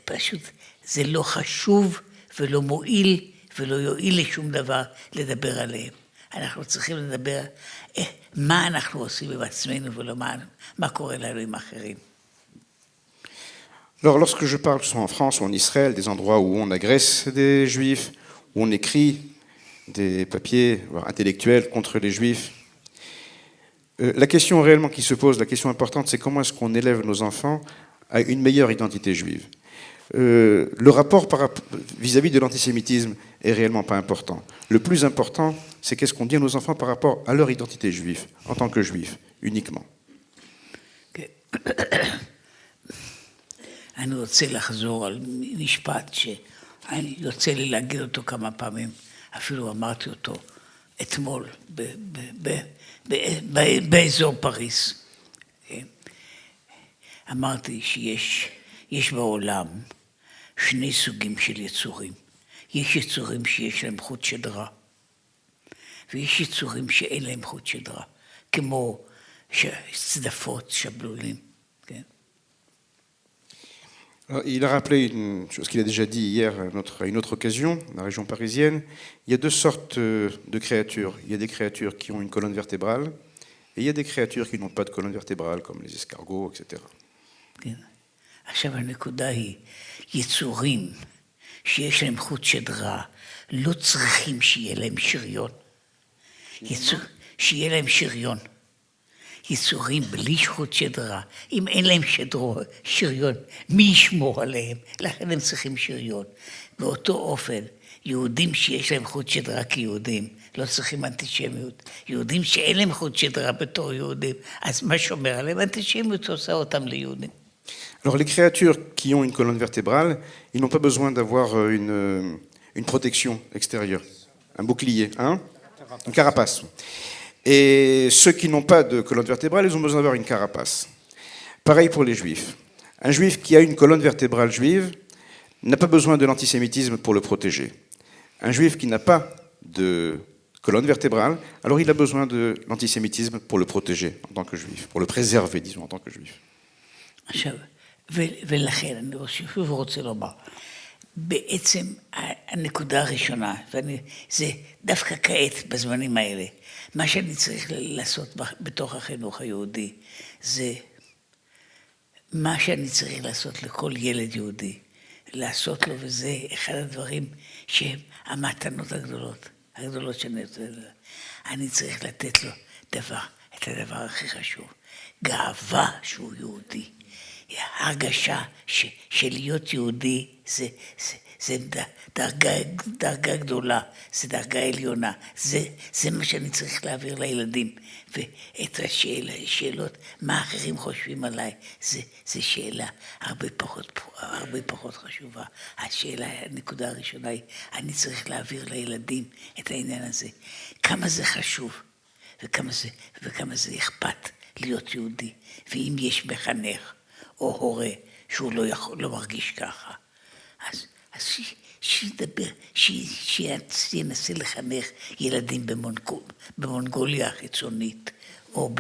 פשוט, זה לא חשוב ולא מועיל ולא יועיל לשום דבר לדבר עליהם. אנחנו צריכים לדבר מה אנחנו עושים עם עצמנו ולא מה קורה לנו עם אחרים. Alors, lorsque je parle, soit en France ou en Israël, des endroits où on agresse des juifs, où on écrit des papiers intellectuels contre les juifs, la question réellement qui se pose, la question importante, c'est comment est-ce qu'on élève nos enfants à une meilleure identité juive. Le rapport vis-à-vis de l'antisémitisme est réellement pas important. Le plus important, c'est qu'est-ce qu'on dit à nos enfants par rapport à leur identité juive, en tant que juifs, uniquement. אני רוצה לחזור על משפט שאני יוצא לי להגיד אותו כמה פעמים, אפילו אמרתי אותו אתמול באזור פריז. אמרתי שיש בעולם שני סוגים של יצורים. יש יצורים שיש להם חוט שדרה, ויש יצורים שאין להם חוט שדרה, כמו צדפות, שבלולים. כן? Alors, il a rappelé une chose qu'il a déjà dit hier à une autre occasion, dans la région parisienne. Il y a deux sortes de créatures. Il y a des créatures qui ont une colonne vertébrale, et il y a des créatures qui n'ont pas de colonne vertébrale, comme les escargots, etc. כן. עכשיו הנקודה היא, יצורים שיש להם חוט שדרה, לא צריכים שיהיה להם שריון. שיהיה להם שריון. יצורים בלי חוט שדרה, אם אין להם שריון, מי ישמור עליהם? לכן הם צריכים שריון. באותו אופן, יהודים שיש להם חוט שדרה כיהודים, לא צריכים אנטישמיות. יהודים שאין להם חוט שדרה בתור יהודים, אז מה שומר עליהם? אנטישמיות עושה אותם ליהודים. Alors les créatures qui ont une colonne vertébrale, ils n'ont pas besoin d'avoir une protection extérieure, un bouclier, une carapace. Et ceux qui n'ont pas de colonne vertébrale, ils ont besoin d'avoir une carapace. Pareil pour les juifs. Un juif qui a une colonne vertébrale juive n'a pas besoin de l'antisémitisme pour le protéger. Un juif qui n'a pas de colonne vertébrale, alors il a besoin de l'antisémitisme pour le protéger en tant que juif, pour le préserver, disons, en tant que juif. עכשיו, ולכן אני שוב רוצה לומר, בעצם הנקודה הראשונה, זה דווקא כעת, בזמנים האלה, מה שאני צריך לעשות בתוך החינוך היהודי, זה מה שאני צריך לעשות לכל ילד יהודי, לעשות לו, וזה אחד הדברים שהם המתנות הגדולות שאני רוצה לדעת. אני צריך לתת לו את הדבר הכי חשוב, גאווה שהוא יהודי. הרגשה של להיות יהודי זה דרגה גדולה, זה דרגה עליונה, זה מה שאני צריך להעביר לילדים. ואת השאלות, מה אחרים חושבים עליי, זה שאלה הרבה פחות חשובה. הנקודה הראשונה היא, אני צריך להעביר לילדים את העניין הזה. כמה זה חשוב וכמה זה אכפת להיות יהודי. ואם יש מחנך או הורה שהוא לא מרגיש ככה, אז שידבר, שינסה לחנך ילדים במונגוליה החיצונית, או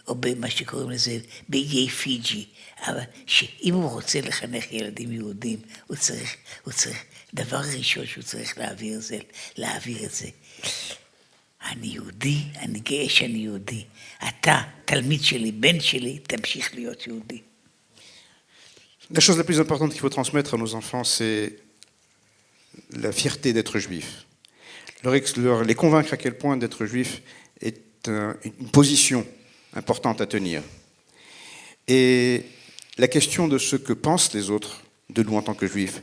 במה שקוראים לזה, באיי פיג'י. אבל שאם הוא רוצה לחנך ילדים יהודים, הוא צריך, דבר ראשון שהוא צריך להעביר את זה. אני יהודי, אני גאה שאני יהודי. אתה, תלמיד שלי, בן שלי, תמשיך להיות יהודי. La chose la plus importante qu'il faut transmettre à nos enfants, c'est la fierté d'être juif. Les convaincre à quel point d'être juif est une position importante à tenir. Et la question de ce que pensent les autres de nous en tant que juifs,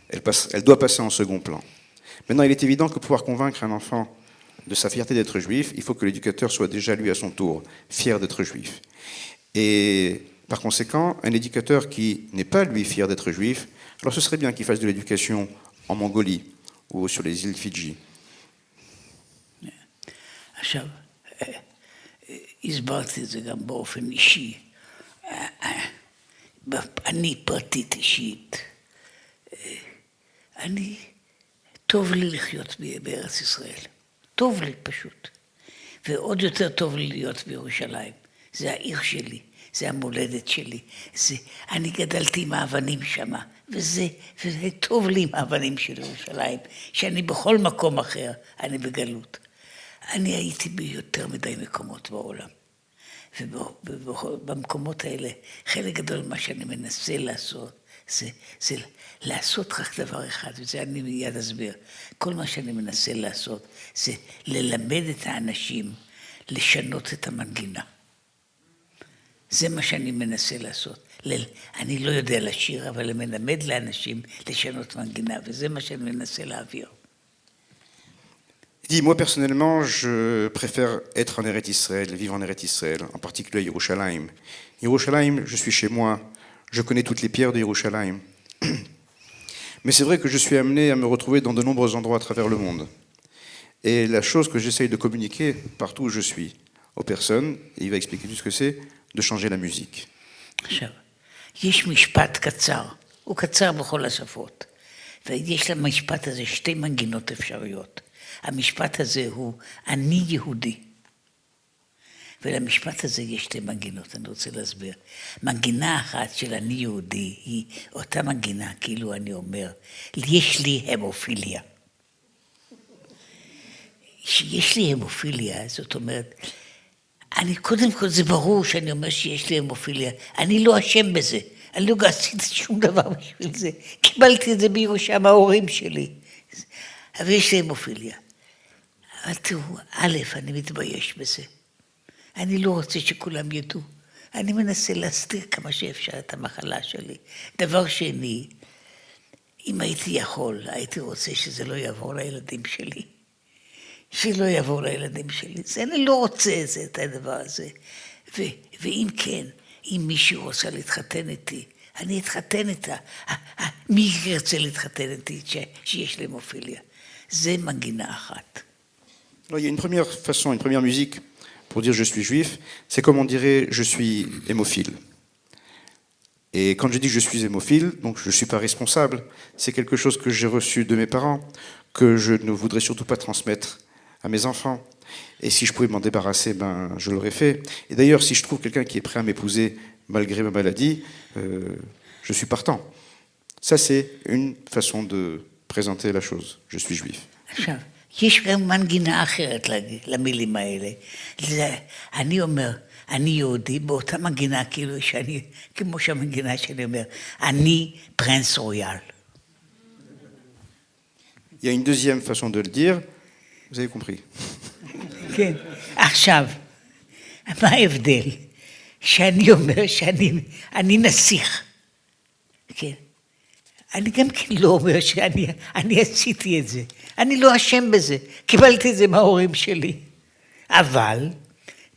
elle doit passer en second plan. Maintenant, il est évident que pour pouvoir convaincre un enfant de sa fierté d'être juif, il faut que l'éducateur soit déjà, lui, à son tour, fier d'être juif. Et par conséquent, un éducateur qui n'est pas, lui, fier d'être juif, alors ce serait bien qu'il fasse de l'éducation en Mongolie ou sur les îles Fidji. עכשיו, הסברתי את זה גם באופן אישי. אני פרטית אישית. טוב לי לחיות בארץ ישראל. טוב לי פשוט. ועוד יותר טוב לי להיות בירושלים. זה העיר שלי. זה המולדת שלי. אני גדלתי עם האבנים שמה, וזה טוב לי עם האבנים של ירושלים, שאני בכל מקום אחר, אני בגלות. אני הייתי ביותר מדי מקומות בעולם. ובמקומות האלה, חלק גדול מה שאני מנסה לעשות, זה לעשות רק דבר אחד, וזה אני מיד אסביר. כל מה שאני מנסה לעשות, זה ללמד את האנשים לשנות את המנגינה. זה מה שאני מנסה לעשות. אני לא יודע לשיר, אבל מלמד לאנשים לשנות מנגינה, וזה מה שאני מנסה להעביר. Il dit, moi personnellement, je préfère être en Eretz Israël, vivre en Eretz Israël, en particulier à Yerushalayim. Yerushalayim, je suis chez moi, je connais toutes les pierres de Yerushalayim. Mais c'est vrai que je suis amené à me retrouver dans de nombreux endroits à travers le monde. Et la chose que j'essaye de communiquer partout où je suis, aux personnes, et il va expliquer tout ce que c'est, de changer la musique. עכשיו, יש משפט קצר, הוא קצר בכל השפות, ויש למשפט הזה שתי מנגינות אפשריות. המשפט הזה הוא אני יהודי. ולמשפט הזה יש שתי מנגינות, אני רוצה להסביר. מנגינה אחת של אני יהודי היא אותה מנגינה, כאילו אני אומר, יש לי המופיליה. שיש לי המופיליה, זאת אומרת, קודם כל זה ברור שאני אומר שיש לי המופיליה, אני לא אשם בזה, אני לא עשיתי שום דבר בשביל זה, קיבלתי את זה בירושה מההורים שלי, אבל יש לי המופיליה. אבל תראו, א', אני מתבייש בזה, אני לא רוצה שכולם ידעו, אני מנסה להסתיר כמה שאפשר את המחלה שלי. דבר שני, אם הייתי יכול, הייתי רוצה שזה לא יעבור לילדים שלי. שלא יעבור לילדים שלי. זה אני לא רוצה את הדבר הזה. ואם כן, אם מישהו רוצה להתחתן איתי, אני אתחתן איתה. מי ירצה להתחתן איתי שיש לי המופיליה? זה מנגינה אחת. Alors, il y a une première façon, une première musique pour dire je suis juif, c'est comme on dirait je suis hémophile. Et quand je dis que je suis hémophile, donc je ne suis pas responsable, c'est quelque chose que j'ai reçu de mes parents, que je ne voudrais surtout pas transmettre à mes enfants. Et si je pouvais m'en débarrasser, ben, je l'aurais fait. Et d'ailleurs, si je trouve quelqu'un qui est prêt à m'épouser, malgré ma maladie, je suis partant. Ça, c'est une façon de présenter la chose. Je suis juif. עכשיו, יש גם מנגינה אחרת למילים האלה. אני אומר, אני יהודי, באותה מנגינה כאילו שאני, כמו שהמנגינה שאני אומר, אני פרנס רויאל. Il y a une deuxième façon de le dire, vous avez compris. כן, עכשיו, מה ההבדל? שאני אומר שאני נסיך, כן? אני גם כן לא אומר שאני עשיתי את זה. אני לא אשם בזה. קיבלתי את זה מההורים שלי. אבל,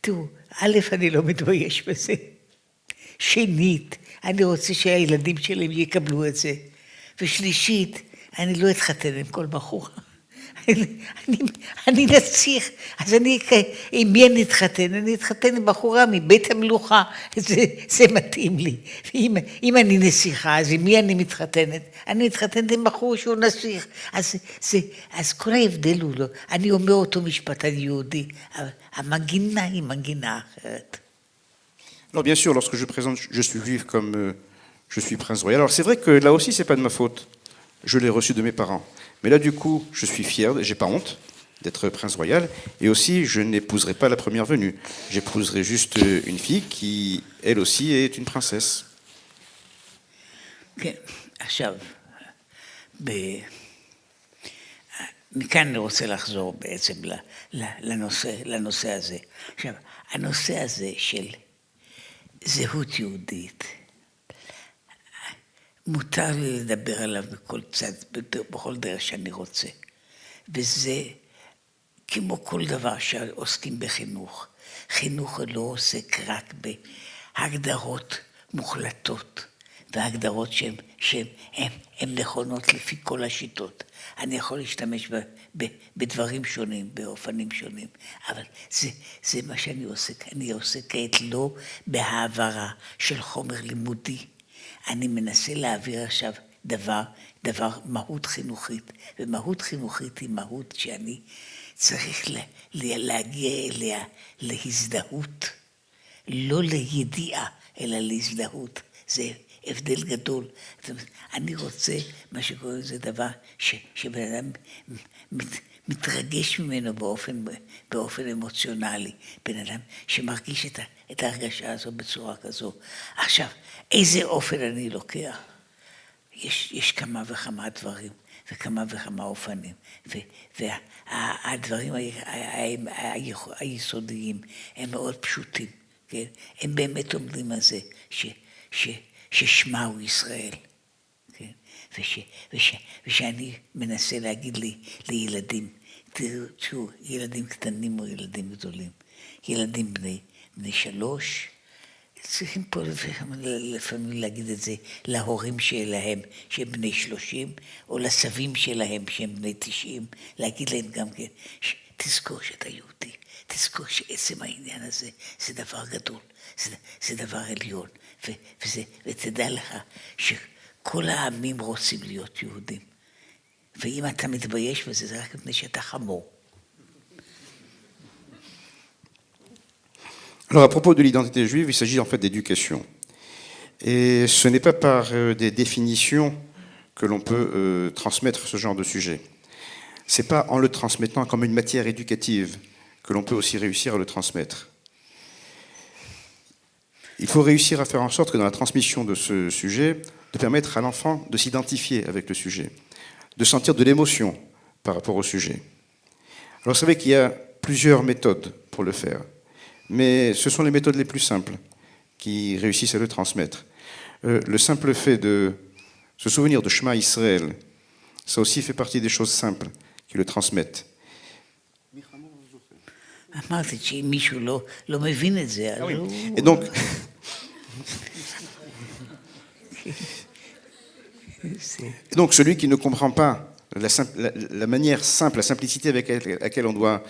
תראו, א', אני לא מתבייש בזה. שנית, אני רוצה שהילדים שלי יקבלו את זה. ושלישית, אני לא אתחתן עם כל בחורה. אני נסיך, אז עם מי אני אתחתן? אני אתחתן עם בחורה מבית המלוכה, זה מתאים לי. אם אני נסיכה, אז עם מי אני מתחתנת? אני מתחתנת עם בחור שהוא נסיך. אז כל ההבדל הוא לא, אני אומר אותו משפט היהודי, המנגינה היא מנגינה אחרת. Alors bien sûr, lorsque je présente je suis juif comme je suis prince royal, alors c'est vrai que là aussi, c'est pas de ma faute. Je l'ai reçu de mes parents. Mais là, du coup, je suis fier, j'ai pas honte d'être prince royal. Et aussi, je n'épouserai pas la première venue. J'épouserai juste une fille qui, elle aussi, est une princesse. כן, עכשיו, מכאן אני רוצה לחזור בעצם לנושא הזה. עכשיו, הנושא הזה של זהות יהודית, מותר לי לדבר עליו בכל צד, בכל דרך שאני רוצה. וזה כמו כל דבר שעוסקים בחינוך. חינוך לא עוסק רק בהגדרות מוחלטות, והגדרות שהן נכונות לפי כל השיטות. אני יכול להשתמש בדברים שונים, באופנים שונים, אבל זה מה שאני עוסק. אני עוסק כעת לא בהעברה של חומר לימודי, אני מנסה להעביר עכשיו דבר מהות חינוכית, ומהות חינוכית היא מהות שאני צריך להגיע אליה להזדהות, לא לידיעה, אלא להזדהות. זה הבדל גדול. אני רוצה, מה שקוראים זה דבר שבן אדם מתרגש ממנו באופן אמוציונלי, בן אדם שמרגיש את ההרגשה הזו בצורה כזו. עכשיו, איזה אופן אני לוקח? יש כמה וכמה דברים, וכמה וכמה אופנים, והדברים היסודיים הם מאוד פשוטים, כן? הם באמת עומדים על זה ששמה הוא ישראל, כן? ושאני מנסה להגיד לילדים, תראו, ילדים קטנים או ילדים גדולים, ילדים בני 3, צריכים פה לפעמים להגיד את זה להורים שלהם שהם בני 30, או לסבים שלהם שהם בני 90, להגיד להם גם כן, תזכור שאתה יהודי, תזכור שעצם העניין הזה זה דבר גדול, זה דבר עליון, ותדע לך שכל העמים רוצים להיות יהודים, ואם אתה מתבייש בזה, זה רק מפני שאתה חמור. Alors à propos de l'identité juive, il s'agit en fait d'éducation. Et ce n'est pas par des définitions que l'on peut transmettre ce genre de sujet. Ce n'est pas en le transmettant comme une matière éducative que l'on peut aussi réussir à le transmettre. Il faut réussir à faire en sorte que dans la transmission de ce sujet, de permettre à l'enfant de s'identifier avec le sujet, de sentir de l'émotion par rapport au sujet. Alors vous savez qu'il y a plusieurs méthodes pour le faire. Mais ce sont les méthodes les plus simples qui réussissent à le transmettre. Le simple fait de se souvenir de Shema Israël, ça aussi fait partie des choses simples qui le transmettent. Et donc celui qui ne comprend pas la manière simple, la simplicité avec laquelle on doit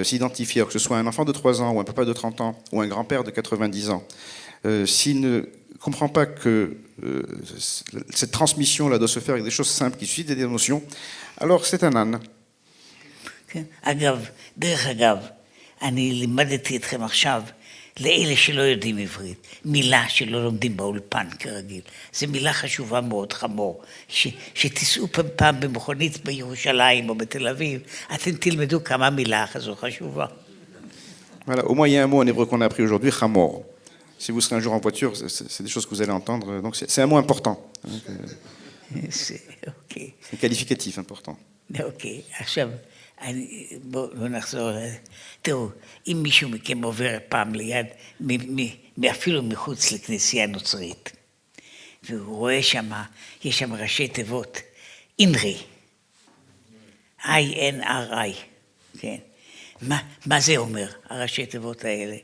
s'identifier, que ce soit un enfant de 3 ans ou un papa de 30 ans ou un grand-père de 90 ans, s'il ne comprend pas que cette transmission-là doit se faire avec des choses simples qui suscitent des émotions, alors c'est un âne. אגב, דרך אגב, אני לימדתי אתכם עכשיו לאלה שלא יודעים עברית, מילה שלא לומדים באולפן כרגיל. זו מילה חשובה מאוד, חמור. שתיסעו פעם במכונית בירושלים או בתל אביב, אתם תלמדו כמה מילה כזו חשובה. Voilà, au moins il y a un mot en hébreu qu'on a appris aujourd'hui, chamor. Si vous serez un jour en voiture, c'est des choses que vous allez entendre. Donc c'est un mot important. אוקיי. C'est qualificatif important. אוקיי, עכשיו, בואו נחזור. תראו, אם מישהו מכם עובר פעם ליד, אפילו מחוץ לכנסייה נוצרית, והוא רואה שם, יש שם ראשי תיבות, אינרי, I-N-R-I, כן. מה זה אומר, הראשי תיבות האלה?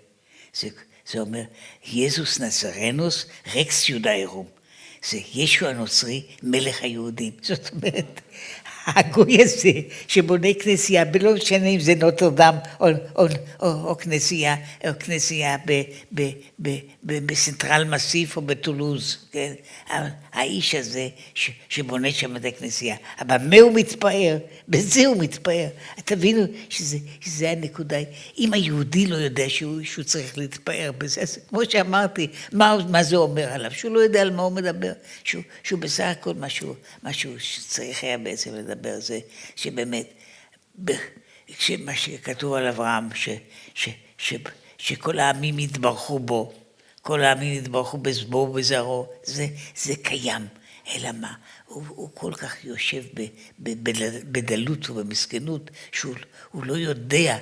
זה אומר, יזוס נצרנוס רקס יודאירום. זה ישו הנוצרי, מלך היהודים. זאת אומרת, הגוי הזה שבונה כנסייה, בלא משנה אם זה נוטרדם או כנסייה בסנטרל מסיף או בטולוז, כן? האיש הזה שבונה שם את הכנסייה. אבל מה הוא מתפאר? בזה הוא מתפאר. תבינו שזה הנקודה. אם היהודי לא יודע שהוא צריך להתפאר בזה, אז כמו שאמרתי, מה זה אומר עליו? שהוא לא יודע על מה הוא מדבר. שהוא בסך הכל משהו שצריך היה בעצם לדבר זה, שבאמת, מה שכתוב על אברהם, שכל העמים יתברכו בו, כל העמים יתברכו בזבו ובזרעו, זה קיים. אלא מה? הוא כל כך יושב בדלות ובמסכנות, שהוא לא יודע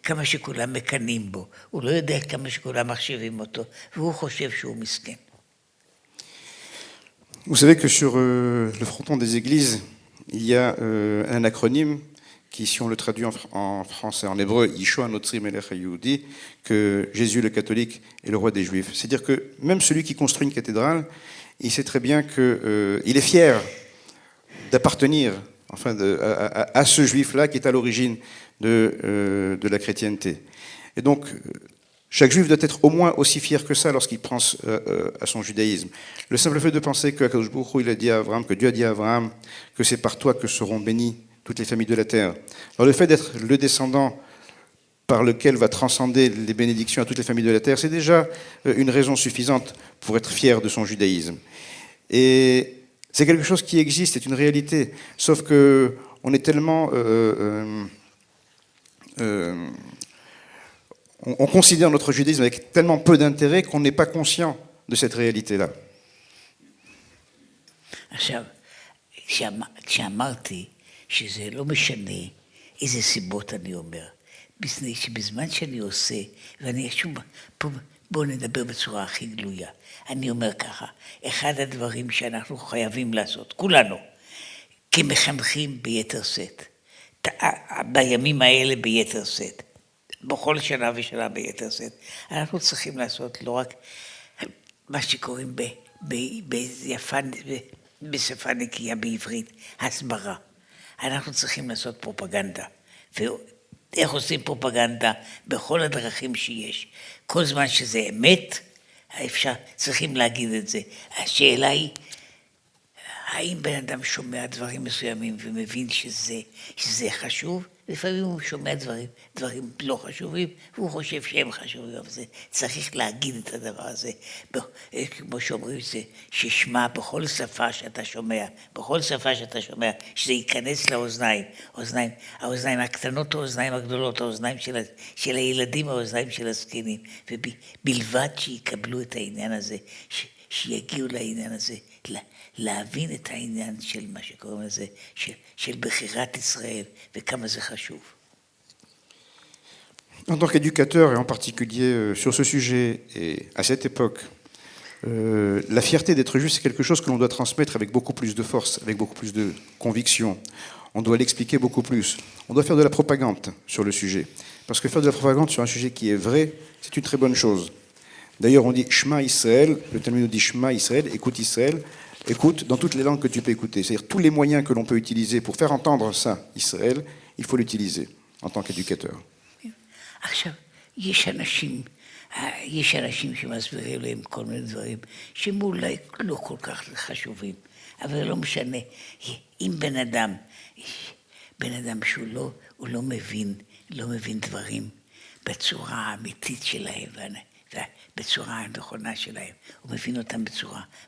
כמה שכולם מקנים בו, הוא לא יודע כמה שכולם מחשיבים אותו, והוא חושב שהוא מסכן. Vous savez que sur le fronton des églises, il y a un acronyme qui, si on le traduit en français, en hébreu, Yeshua Notzri Melech HaYehudi, que Jésus le catholique est le roi des Juifs. C'est-à-dire que même celui qui construit une cathédrale, il sait très bien qu'il est fier d'appartenir à ce juif-là qui est à l'origine de la chrétienté. Et donc, chaque juif doit être au moins aussi fier que ça lorsqu'il pense à son judaïsme. Le simple fait de penser que Akadosh Baruch Hu, il a dit à Abraham, que Dieu a dit à Abraham, que c'est par toi que seront bénies toutes les familles de la terre. Alors le fait d'être le descendant par lequel va transcender les bénédictions à toutes les familles de la terre, c'est déjà une raison suffisante pour être fier de son judaïsme. Et c'est quelque chose qui existe, c'est une réalité. Sauf que on est tellement... on considère notre judaïsme avec tellement peu d'intérêt qu'on n'est pas conscient de cette réalité-là. עכשיו, כשאמרתי שזה לא משנה איזה סיבות אני אומר, שבזמן שאני עושה, ואני שוב, בואו נדבר בצורה הכי גלויה, אני אומר ככה, אחד הדברים שאנחנו חייבים לעשות, כולנו, כמחנכים ביתר שאת, בימים האלה ביתר שאת, בכל שנה ושנה ביתר שאת, אנחנו צריכים לעשות לא רק מה שקוראים בשפה נקייה בעברית, הסברה. אנחנו צריכים לעשות פרופגנדה. ואיך עושים פרופגנדה? בכל הדרכים שיש. כל זמן שזה אמת, צריכים להגיד את זה. השאלה היא, האם בן אדם שומע דברים מסוימים ומבין שזה חשוב? לפעמים הוא שומע דברים לא חשובים, והוא חושב שהם חשובים, אבל זה צריך להגיד את הדבר הזה. כמו שאומרים, ששמע בכל שפה שאתה שומע, שזה ייכנס לאוזניים, האוזניים הקטנות או האוזניים הגדולות, האוזניים של הילדים, האוזניים של הזקנים, ובלבד שיקבלו את העניין הזה, שיגיעו לעניין הזה, להבין את העניין של מה שקוראים לזה, של בחירת ישראל, וכמה זה חשוב. En tant qu'éducateur, et en particulier sur ce sujet, et à cette époque, la fierté d'être juif, c'est quelque chose que l'on doit transmettre avec beaucoup plus de force, avec beaucoup plus de conviction. On doit l'expliquer beaucoup plus. On doit faire de la propagande sur le sujet. Parce que faire de la propagande sur un sujet qui est vrai, c'est une très bonne chose. D'ailleurs, on dit Shema Israël, le Talmud nous dit Shema Israël, écoute Israël, écoute dans toutes les langues que tu peux écouter. C'est-à-dire tous les moyens que l'on peut utiliser pour faire entendre ça, Israël, il faut l'utiliser en tant qu'éducateur. עכשיו, יש אנשים שמסבירים להם כל מיני דברים, שהם אולי לא כל כך חשובים, אבל לא משנה. אם בן אדם שהוא לא מבין דברים, בצורה האמיתית שלהם, בצורה הנכונה שלהם. הוא מבין אותם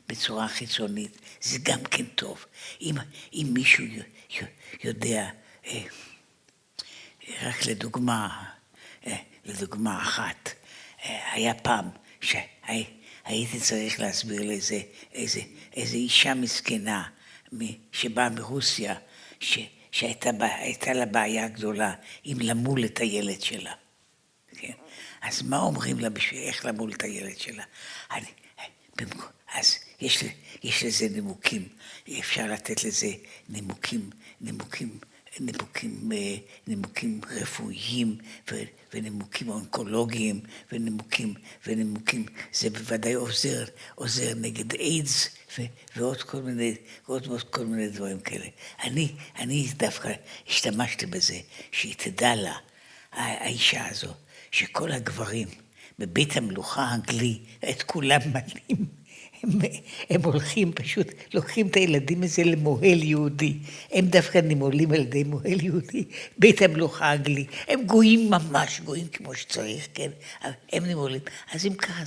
בצורה חיצונית. זה גם כן טוב. אם מישהו יודע, רק לדוגמה אחת, היה פעם שהייתי צריך להסביר לאיזה אישה מסכנה שבאה מרוסיה, שהייתה לה בעיה גדולה עם למול את הילד שלה. כן? אז מה אומרים לה בשביל איך למול את הילד שלה? אז יש לזה נימוקים, אפשר לתת לזה נימוקים רפואיים ונימוקים אונקולוגיים ונימוקים, זה בוודאי עוזר נגד איידס ועוד כל מיני דברים כאלה. אני דווקא השתמשתי בזה, שהיא תדע לה, האישה הזו, שכל הגברים בבית המלוכה האנגלי, את כולם מלאים, הם הולכים פשוט, לוקחים את הילדים הזה למוהל יהודי. הם דווקא נמולים על ידי מוהל יהודי, בית המלוכה האנגלי. הם גויים ממש, גויים כמו שצריך, כן? הם נמולים. אז אם ככה,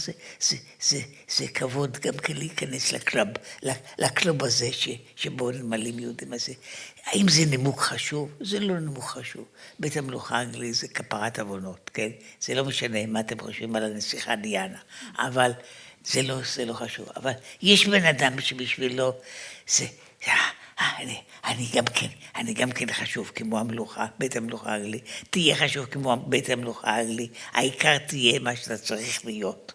זה כבוד גם כן להיכנס לקלוב הזה, שבו נמלים יהודים הזה. האם זה נימוק חשוב? זה לא נימוק חשוב. בית המלוכה האנגלי זה כפרת עוונות, כן? זה לא משנה מה אתם חושבים על הנסיכה דיאנה, אבל זה לא חשוב, אבל יש בן אדם שבשבילו זה, אני גם כן חשוב כמו המלוכה, בית המלוכה האנגלי, תהיה חשוב כמו בית המלוכה האנגלי, העיקר תהיה מה שאתה צריך להיות.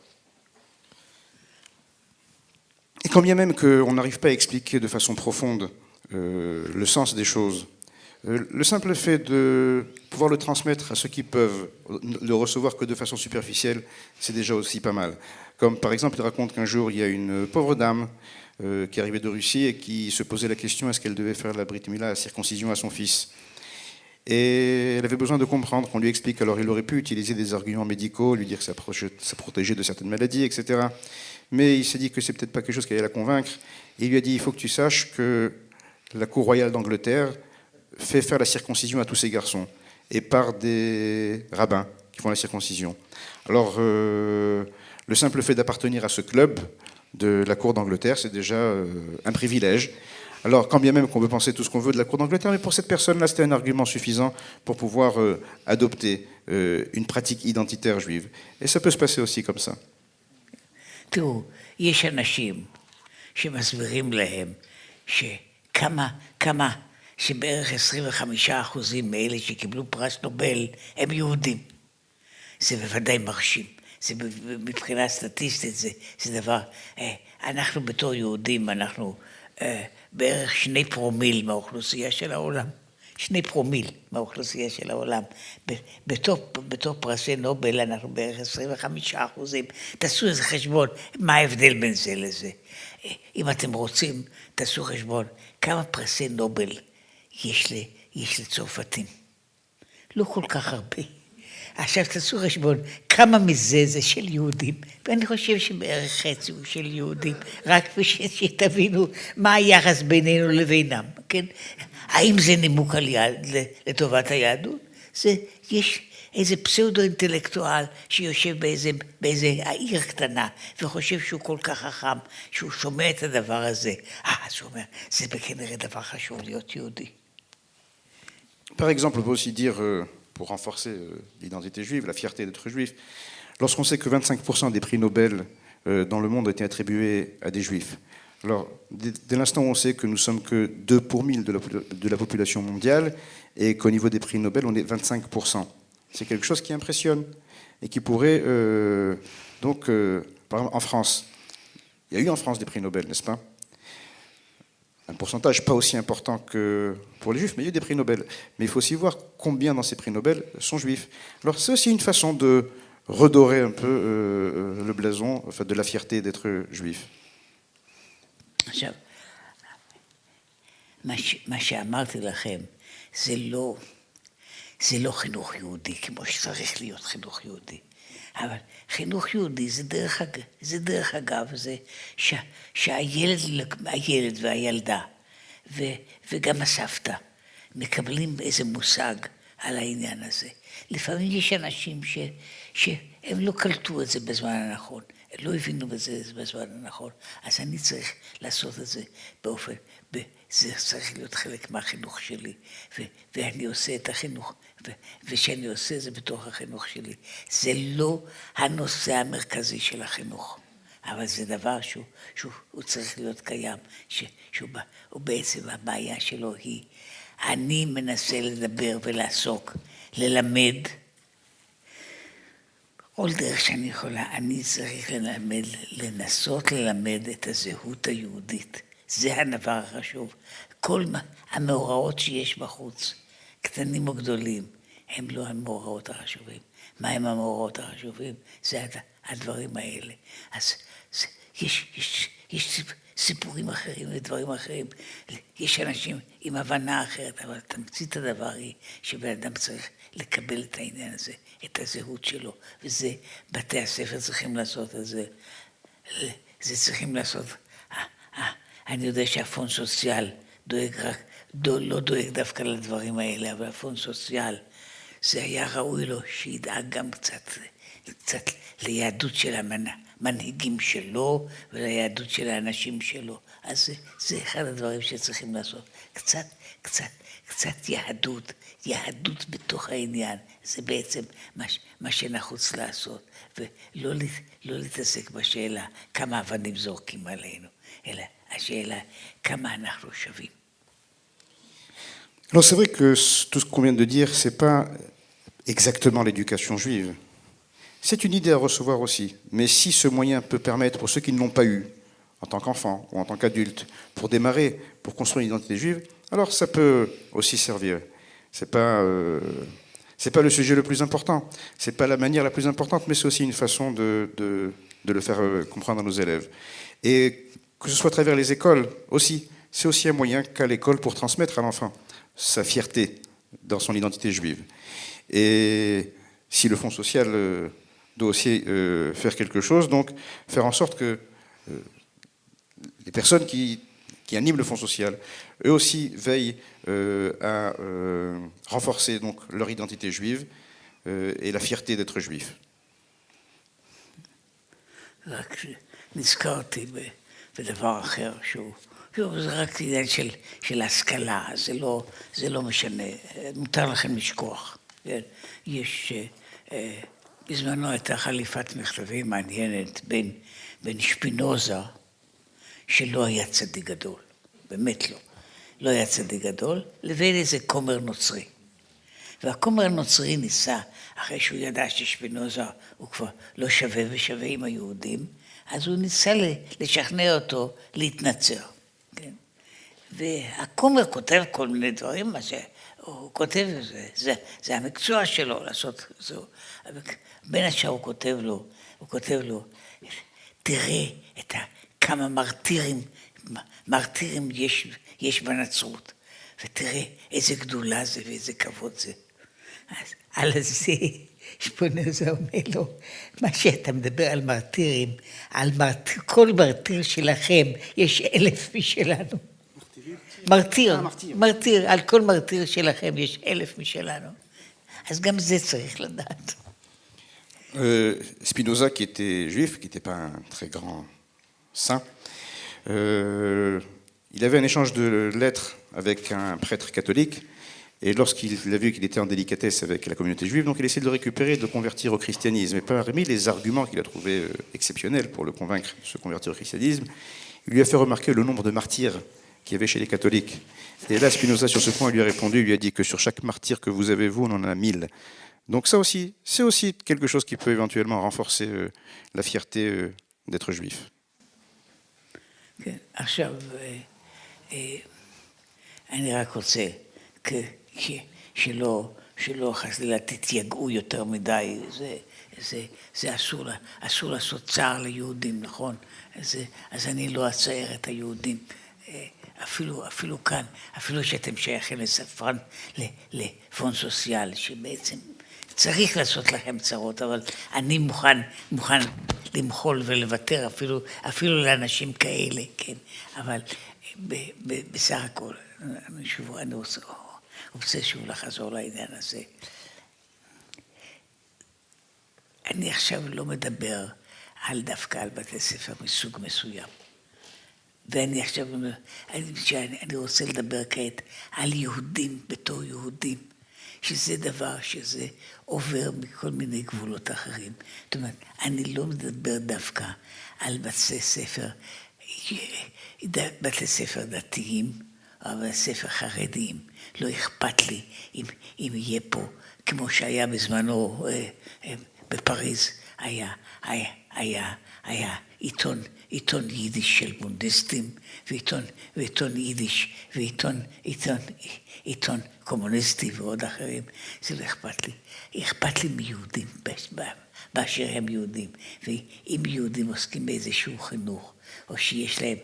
Et quand bien même qu'on n'arrive pas à expliquer de façon profonde le sens des choses, le simple fait de pouvoir le transmettre à ceux qui peuvent le recevoir que de façon superficielle, c'est déjà aussi pas mal. Comme par exemple, il raconte qu'un jour, il y a une pauvre dame qui arrivait de Russie et qui se posait la question est-ce qu'elle devait faire la Brit Mila, la circoncision à son fils. Et elle avait besoin de comprendre qu'on lui explique. Alors il aurait pu utiliser des arguments médicaux, lui dire que ça protégeait de certaines maladies, etc. Mais il s'est dit que c'est peut-être pas quelque chose qui allait la convaincre. Et il lui a dit il faut que tu saches que la cour royale d'Angleterre fait faire la circoncision à tous ces garçons, et par des rabbins qui font la circoncision. Alors, le simple fait d'appartenir à ce club de la cour d'Angleterre, c'est déjà un privilège. Alors, quand bien même qu'on veut penser tout ce qu'on veut de la cour d'Angleterre, mais pour cette personne-là, c'était un argument suffisant pour pouvoir adopter une pratique identitaire juive. Et ça peut se passer aussi comme ça. תראו, יש אנשים שמסבירים להם כמה שבערך 25% מאלה שקיבלו פרס נובל הם יהודים. זה בוודאי מרשים. זה מבחינה סטטיסטית, זה דבר, אנחנו בתור יהודים, אנחנו בערך 2 פרומיל מהאוכלוסייה של העולם. 2 פרומיל מהאוכלוסייה של העולם. בתור פרסי נובל אנחנו בערך 25%. תעשו איזה חשבון, מה ההבדל בין זה לזה? אם אתם רוצים, תעשו חשבון, כמה פרסי נובל יש לצרפתים. לא כל כך הרבה. עכשיו תעשו חשבון, כמה מזה זה של יהודים, ואני חושב שבערך חצי הוא של יהודים, רק שתבינו מה היחס בינינו לבינם, כן? האם זה נימוק לטובת היהדות? יש איזה פסאודו-אינטלקטואל שיושב באיזה העיר קטנה, וחושב שהוא כל כך חכם, שהוא שומע את הדבר הזה. אז הוא אומר, זה כנראה דבר חשוב להיות יהודי. Par exemple, on peut aussi dire, pour renforcer l'identité juive, la fierté d'être juif, lorsqu'on sait que 25% des prix Nobel dans le monde ont été attribués à des juifs. Alors, dès l'instant où on sait que nous sommes que 2 pour 1000 de la population mondiale et qu'au niveau des prix Nobel, on est 25%. C'est quelque chose qui impressionne et qui pourrait, par exemple, en France, il y a eu en France des prix Nobel, n'est-ce pas? Un pourcentage pas aussi important que pour les juifs, mais il y a eu des prix Nobel. Mais il faut aussi voir combien dans ces prix Nobel sont juifs. Alors c'est aussi une façon de redorer un peu le blason, enfin, de la fierté d'être juif. עכשיו, מה שאמרתי לכם, זה לא חינוך יהודי, כמו שצריך להיות חינוך יהודי. אבל חינוך יהודי זה דרך אגב, זה שהילד והילדה וגם הסבתא מקבלים איזה מושג על העניין הזה. לפעמים יש אנשים שהם לא קלטו את זה בזמן הנכון, הם לא הבינו בזה בזמן הנכון, אז אני צריך לעשות את זה באופן, זה צריך להיות חלק מהחינוך שלי, ואני עושה את החינוך, ושאני עושה את זה בתוך החינוך שלי. זה לא הנושא המרכזי של החינוך, אבל זה דבר שהוא צריך להיות קיים, שהוא בעצם הבעיה שלו היא, אני מנסה לדבר ולעסוק, ללמד, כל דרך שאני יכולה, אני צריך לנסות ללמד את הזהות היהודית. זה הדבר החשוב. כל המאורעות שיש בחוץ, קטנים או גדולים, הם לא המאורעות החשובים. מה הם המאורעות החשובים? זה הדברים האלה. אז יש סיפורים אחרים ודברים אחרים. יש אנשים עם הבנה אחרת, אבל תמצית הדבר היא שבן אדם צריך לקבל את העניין הזה, את הזהות שלו, וזה בתי הספר צריכים לעשות את זה. זה צריכים לעשות. אני יודע שהפונד סוציאל לא דואג דווקא לדברים האלה, אבל הפונד סוציאל, זה היה ראוי לו שידאג גם קצת ליהדות של המנהיגים שלו וליהדות של האנשים שלו. אז זה אחד הדברים שצריכים לעשות. קצת יהדות בתוך העניין. זה בעצם מה שנחוץ לעשות. ולא להתעסק בשאלה כמה אבנים זורקים עלינו, אלא השאלה כמה אנחנו שווים. Alors c'est vrai que tout ce qu'on vient de dire, c'est pas exactement l'éducation juive. C'est une idée à recevoir aussi. Mais si ce moyen peut permettre pour ceux qui ne l'ont pas eu, en tant qu'enfant ou en tant qu'adulte, pour démarrer, pour construire une identité juive, alors ça peut aussi servir. C'est pas le sujet le plus important. C'est pas la manière la plus importante, mais c'est aussi une façon de le faire comprendre à nos élèves. Et que ce soit à travers les écoles aussi, c'est aussi un moyen qu'a l'école pour transmettre à l'enfant sa fierté dans son identité juive. Et si le Fonds social doit aussi faire quelque chose, donc faire en sorte que les personnes qui animent le Fonds social, eux aussi veillent à renforcer donc leur identité juive et la fierté d'être juif. בדבר אחר זה רק עניין של השכלה, זה לא משנה, מותר לכם לשכוח. יש, בזמנו הייתה חליפת מכתבים מעניינת בין שפינוזה, שלא היה צדיק גדול, באמת לא היה צדיק גדול, לבין איזה כומר נוצרי. והכומר הנוצרי ניסה, אחרי שהוא ידע ששפינוזה הוא כבר לא שווה ושווה עם היהודים, אז הוא ניסה לשכנע אותו להתנצר. כן? והכומר כותב כל מיני דברים, מה שהוא כותב, זה המקצוע שלו לעשות זהו. בין השאר הוא כותב לו, תראה כמה מרטירים יש בנצרות, ותראה איזה גדולה זה ואיזה כבוד זה. אז על זה שפינוזה אומר לו, מה שאתה מדבר על מרטירים, כל מרטיר שלכם יש 1000 משלנו. מרטיר, על כל מרטיר שלכם יש 1000 משלנו. אז גם זה צריך לדעת. Spinoza, qui était juif, qui n'était pas un très grand saint, il avait un échange de lettres avec un prêtre catholique, et lorsqu'il a vu qu'il était en délicatesse avec la communauté juive, donc il essaie de le récupérer et de le convertir au christianisme. Et parmi les arguments qu'il a trouvés exceptionnels pour le convaincre de se convertir au christianisme, il lui a fait remarquer le nombre de martyrs qu'il y avait chez les catholiques. Et là, Spinoza, sur ce point, lui a répondu, il lui a dit que sur chaque martyr que vous avez, vous, on en a 1000. Donc ça aussi, c'est aussi quelque chose qui peut éventuellement renforcer la fierté d'être juif. עכשיו, אני רק רוצה שלא חלילה תתייגעו יותר מדי, זה אסור לעשות צער ליהודים, נכון? אז אני לא אצער את היהודים, אפילו כאן, אפילו שאתם שייכים לספרן, לפונד סוציאל, שבעצם צריך לעשות לכם צרות, אבל אני מוכן למחול ולוותר אפילו לאנשים כאלה, כן? אבל בסך הכל, אני רוצה שוב לחזור לעניין הזה. אני עכשיו לא מדבר דווקא על בתי ספר מסוג מסוים. ואני עכשיו אומר, אני רוצה לדבר כעת על יהודים בתור יהודים, שזה דבר שזה עובר מכל מיני גבולות אחרים. זאת אומרת, אני לא מדבר דווקא על בתי ספר דתיים, או בתי ספר חרדיים. לא אכפת לי אם יהיה פה, כמו שהיה בזמנו בפריז, היה עיתון יידיש של בונדיסטים, ועיתון יידיש, ועיתון קומוניסטי ועוד אחרים. זה לא אכפת לי. אכפת לי מיהודים באשר הם יהודים. ואם יהודים עוסקים באיזשהו חינוך, או שיש להם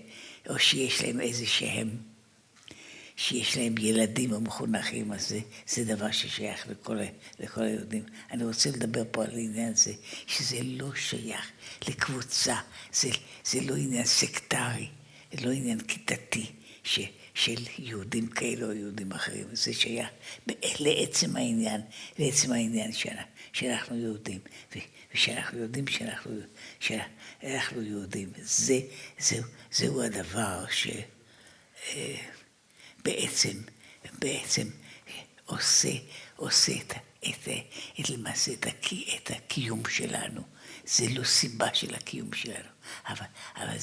שיש להם ילדים או מחונכים, אז זה דבר ששייך לכל היהודים. אני רוצה לדבר פה על העניין הזה, שזה לא שייך לקבוצה, זה לא עניין סקטרי, זה לא עניין כיתתי של יהודים כאלה או יהודים אחרים, זה שייך לעצם העניין שאנחנו יהודים, ושאנחנו יודעים שאנחנו יהודים. זהו הדבר בעצם עושה למעשה את הקיום שלנו. זה לא סיבה של הקיום שלנו, אבל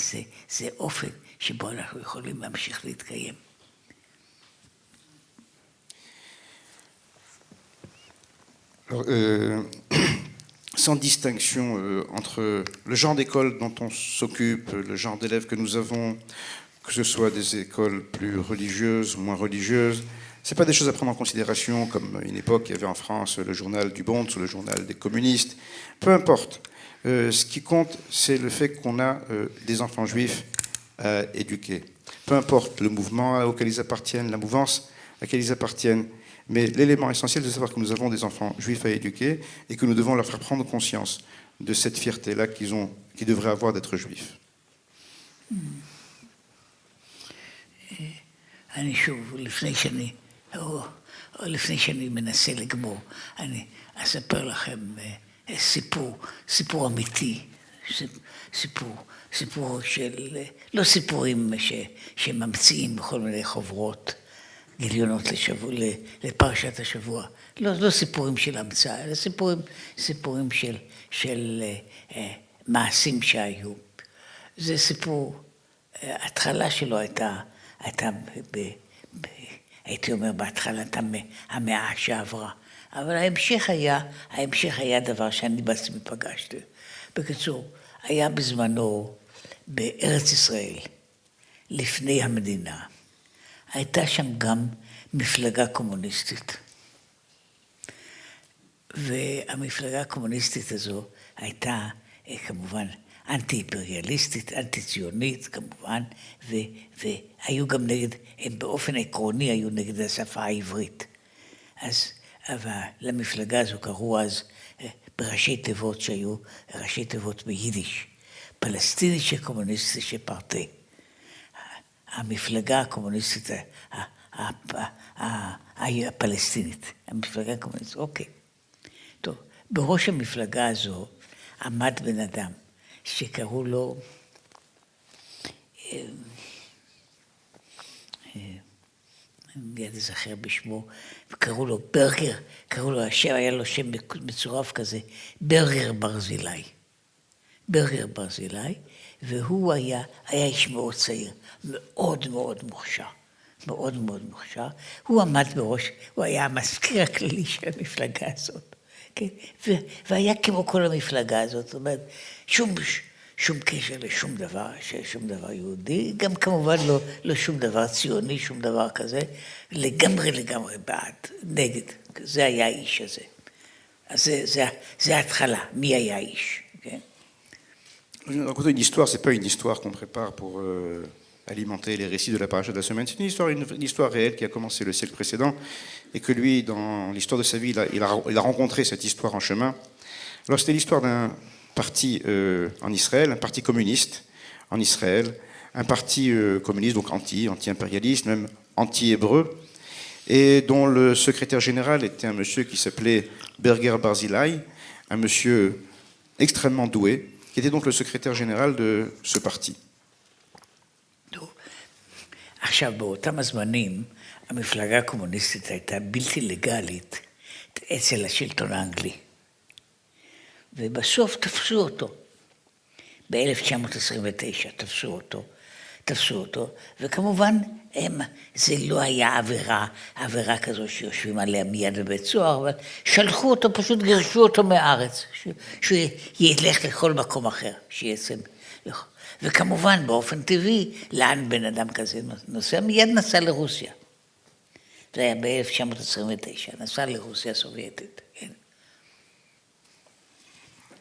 זה אופן שבו אנחנו יכולים להמשיך להתקיים. Alors, sans distinction entre le genre d'école dont on s'occupe, le genre d'élèves que nous avons, que ce soit des écoles plus religieuses ou moins religieuses, ce n'est pas des choses à prendre en considération, comme une époque, il y avait en France le journal du Bund ou le journal des communistes. Peu importe. Ce qui compte, c'est le fait qu'on a des enfants juifs à éduquer. Peu importe le mouvement auquel ils appartiennent, la mouvance à laquelle ils appartiennent. Mais l'élément essentiel, c'est de savoir que nous avons des enfants juifs à éduquer et que nous devons leur faire prendre conscience de cette fierté-là qu'ils devraient avoir d'être juifs. אני שוב, לפני שאני מנסה לגמור, אני אספר לכם סיפור אמיתי, סיפור של, לא סיפורים שממציאים בכל מיני חוברות, גיליונות לפרשת השבוע. לא סיפורים של המצאה, אלא סיפורים של מעשים שהיו. זה סיפור, ההתחלה שלו הייתה הייתי אומר בהתחלת המאה שעברה. אבל ההמשך היה דבר שאני בעצמי פגשתי. בקיצור, היה בזמנו בארץ ישראל, לפני המדינה, הייתה שם גם מפלגה קומוניסטית. והמפלגה הקומוניסטית הזו הייתה כמובן אנטי-אימפריאליסטית, אנטי-ציונית כמובן, והיו גם נגד, הם באופן עקרוני היו נגד השפה העברית. אבל למפלגה הזו קראו אז בראשי תיבות שהיו ראשי תיבות ביידיש, פלסטינית שקומוניסטית שפרטה. המפלגה הקומוניסטית הפלסטינית, המפלגה הקומוניסטית, אוקיי. טוב, בראש המפלגה הזו עמד בן אדם שקראו לו, מיד אזכר בשמו, קראו לו ברגר, היה לו שם מצורף כזה, ברגר ברזילי. ברגר ברזילי, והוא היה איש מאוד צעיר, מאוד מאוד מוכשר. מאוד מאוד מוכשר. הוא עמד בראש, הוא היה המזכיר הכללי של המפלגה הזאת. כן? והיה כמו כל המפלגה הזאת, זאת אומרת, שום קשר לשום דבר יהודי, גם כמובן לא שום דבר ציוני, שום דבר כזה, לגמרי בעד, נגד. זה היה האיש הזה. אז זה ההתחלה, מי היה האיש, כן? Raconter une histoire, c'est pas une histoire qu'on prépare pour alimenter les récits de la paracha de la semaine. C'est une histoire réelle qui a commencé le siècle précédent et que lui, dans l'histoire de sa vie, il a rencontré cette histoire en chemin. Alors c'était l'histoire d'un parti en Israël, un parti communiste en Israël, un parti communiste, donc anti-impérialiste, même anti-hébreu, et dont le secrétaire général était un monsieur qui s'appelait Berger Barzilai, un monsieur extrêmement doué, qui était donc le secrétaire général de ce parti. עכשיו, באותם הזמנים, המפלגה הקומוניסטית הייתה בלתי לגלית אצל השלטון האנגלי. ובסוף תפסו אותו. ב-1929 תפסו אותו, וכמובן זה לא היה עבירה כזו שיושבים עליה מיד בבית סוהר, אבל שלחו אותו, פשוט גירשו אותו מהארץ, שהוא ילך לכל מקום אחר, שיצא. וכמובן, באופן טבעי, לאן בן אדם כזה נוסע? מיד נסע לרוסיה. זה היה ב-1929, נסע לרוסיה הסובייטית.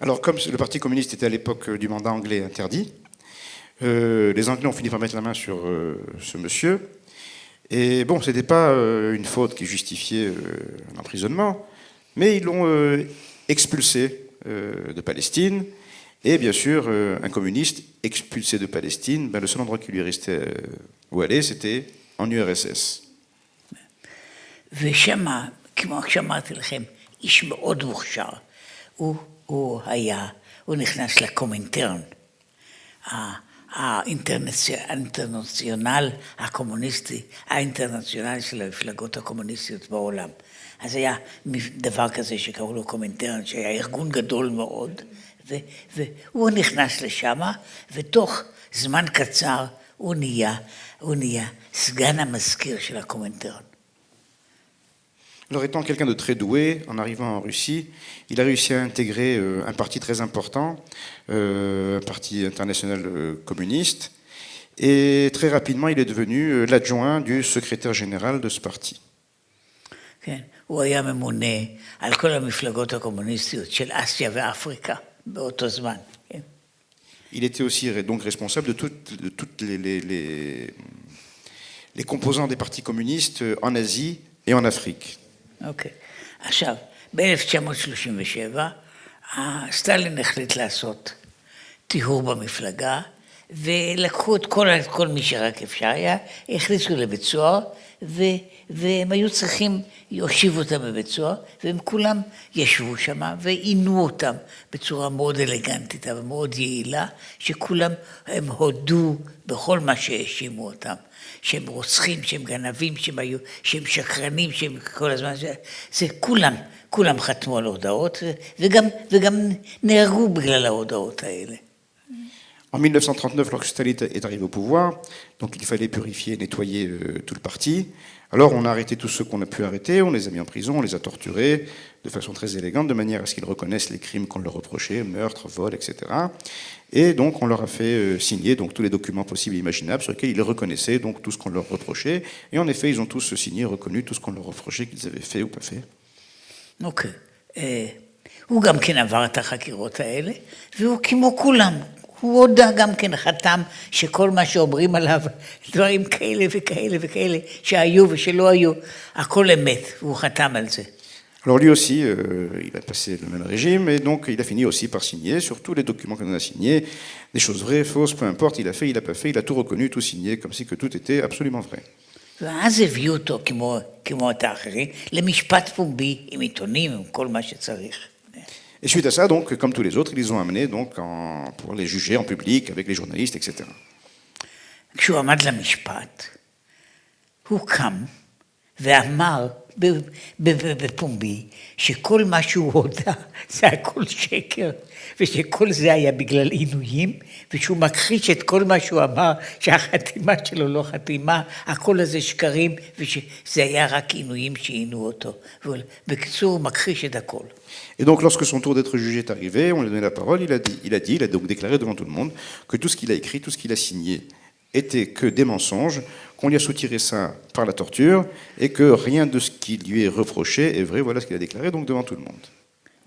Alors, comme le Parti communiste était à l'époque du mandat anglais interdit, les Anglais ont fini par mettre la main sur ce monsieur. Et bon, ce n'était pas une faute qui justifiait l'emprisonnement, mais ils l'ont expulsé de Palestine. Et bien sûr, un communiste expulsé de Palestine, le seul endroit qui lui restait où aller, c'était en URSS. ושם, כמו שאמרתי לכם, איש מאוד מוכשר. הוא נכנס לקומינטרן, האינטרנציונל הקומוניסטי, האינטרנציונל של המפלגות הקומוניסטיות בעולם. אז היה דבר כזה שקראו לו קומינטרן, שהיה ארגון גדול מאוד, והוא נכנס לשם, ותוך זמן קצר הוא נהיה סגן המזכיר של הקומינטרן. Alors, étant quelqu'un de très doué, en arrivant en Russie, il a réussi à intégrer un parti très important, un parti international communiste, et très rapidement, il est devenu l'adjoint du secrétaire général de ce parti. כן, הוא היה ממונה על כל המפלגות הקומוניסטיות של אסיה ואפריקה באותו זמן. Il était aussi donc responsable de toutes les composants des partis communistes en Asie et en Afrique. אוקיי. עכשיו, ב-1937, סטלין החליט לעשות טיהור במפלגה, ולקחו את כל מי שרק אפשר היה, הכניסו לבית סוהר, והם היו צריכים להושיב אותם בבית סוהר, והם כולם ישבו שם ועינו אותם בצורה מאוד אלגנטית, אבל מאוד יעילה, שכולם הם הודו בכל מה שהאשימו אותם. שהם רוצחים, שהם גנבים, שהם שקרנים, שהם כל הזמן, זה כולם חתמו על הודעות, וגם נהרגו בגלל ההודעות האלה. En 1939, lorsque Staline est arrivé au pouvoir, donc il fallait purifier, nettoyer tout le parti. Alors on a arrêté tous ceux qu'on a pu arrêter, on les a mis en prison, on les a torturés de façon très élégante, de manière à ce qu'ils reconnaissent les crimes qu'on leur reprochait, meurtre, vol, etc. Et donc on leur a fait signer donc, tous les documents possibles et imaginables sur lesquels ils reconnaissaient donc, tout ce qu'on leur reprochait. Et en effet, ils ont tous signé, reconnu tout ce qu'on leur reprochait qu'ils avaient fait ou pas fait. אוקיי. הוא גם כן עבר את החקירות האלה, והוא כמו כולם. הוא הודה גם כן חתם שכל מה שאומרים עליו, דברים כאלה וכאלה וכאלה, שהיו ושלא היו, הכל אמת, והוא חתם על זה. Alors lui aussi, il a passé le même régime, et donc il a fini aussi par signer sur tous les documents qu'on a signés, des choses vraies, fausses, peu importe, il a fait, il n'a pas fait, il a tout reconnu, tout signé, comme si que tout était absolument vrai. ואז הביאו אותו כמו את האחרים, למשפט פומבי עם עיתונים, עם כל מה שצריך. Et suite à ça, donc, comme tous les autres, ils les ont amenés donc, pour les juger en public, avec les journalistes, etc. כשהוא עמד למשפט, הוא קם ואמר בפומבי שכל מה שהוא הודה זה הכל שקר, ושכל זה היה בגלל עינויים, ושהוא מכחיש את כל מה שהוא אמר, שהחתימה שלו לא חתימה, הכל הזה שקרים, ושזה היה רק עינויים שעינו אותו. בקיצור, הוא מכחיש את הכל. Et donc, lorsque son tour d'être jugé est arrivé, on lui a donné la parole, il a donc déclaré devant tout le monde que tout ce qu'il a écrit, tout ce qu'il a signé était que des mensonges, qu'on lui a soutiré ça par la torture, et que rien de ce qui lui est reproché est vrai. Voilà ce qu'il a déclaré donc devant tout le monde.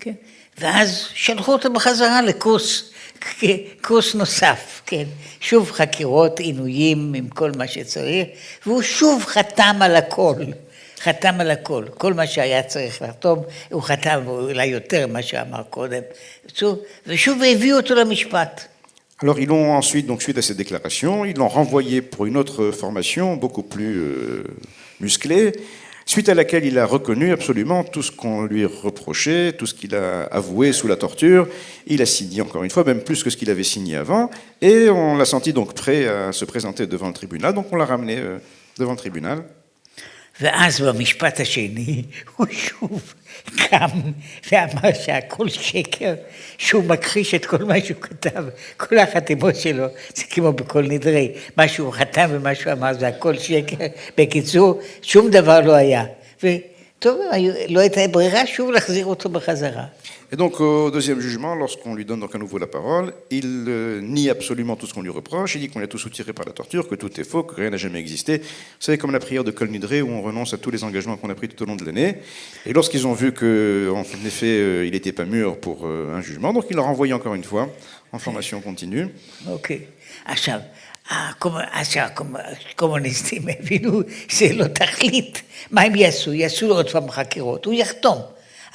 כן. ואז שלחו אותו בחזרה לקורס נוסף, כן. שוב חקירות, עינויים עם כל מה שצריך, והוא שוב חתם על הכל. חתם על הכל. כל מה שהיה צריך לחתום, הוא חתם, אולי יותר מה שאמר קודם. ושוב הביאו אותו למשפט. Alors ils l'ont ensuite, donc suite à cette déclaration, ils l'ont renvoyé pour une autre formation beaucoup plus musclée. suite à laquelle il a reconnu absolument tout ce qu'on lui reprochait, tout ce qu'il a avoué sous la torture. Il a signé encore une fois, même plus que ce qu'il avait signé avant, et on l'a senti donc prêt à se présenter devant le tribunal, donc on l'a ramené devant le tribunal. ואז במשפט השני הוא שוב קם ואמר שהכל שקר, שהוא מכחיש את כל מה שהוא כתב, כל החתימות שלו, זה כמו בכל נדרי, מה שהוא חתם ומה שהוא אמר זה הכל שקר. בקיצור, שום דבר לא היה. וטוב, לא הייתה ברירה שוב להחזיר אותו בחזרה. Et donc, au deuxième jugement, lorsqu'on lui donne donc à nouveau la parole, il nie absolument tout ce qu'on lui reproche. Il dit qu'on l'a tout soutiré par la torture, que tout est faux, que rien n'a jamais existé. Vous savez, comme la prière de Kol Nidre, où on renonce à tous les engagements qu'on a pris tout au long de l'année. Et lorsqu'ils ont vu qu'en effet, il n'était pas mûr pour un jugement, donc il l'a renvoyé encore une fois en formation continue. Ok. עכשיו, הקומוניסטים הבינו שזה לא תכלית. מה הם יעשו? יעשו לו עוד פעם חקירות. הוא יחתום.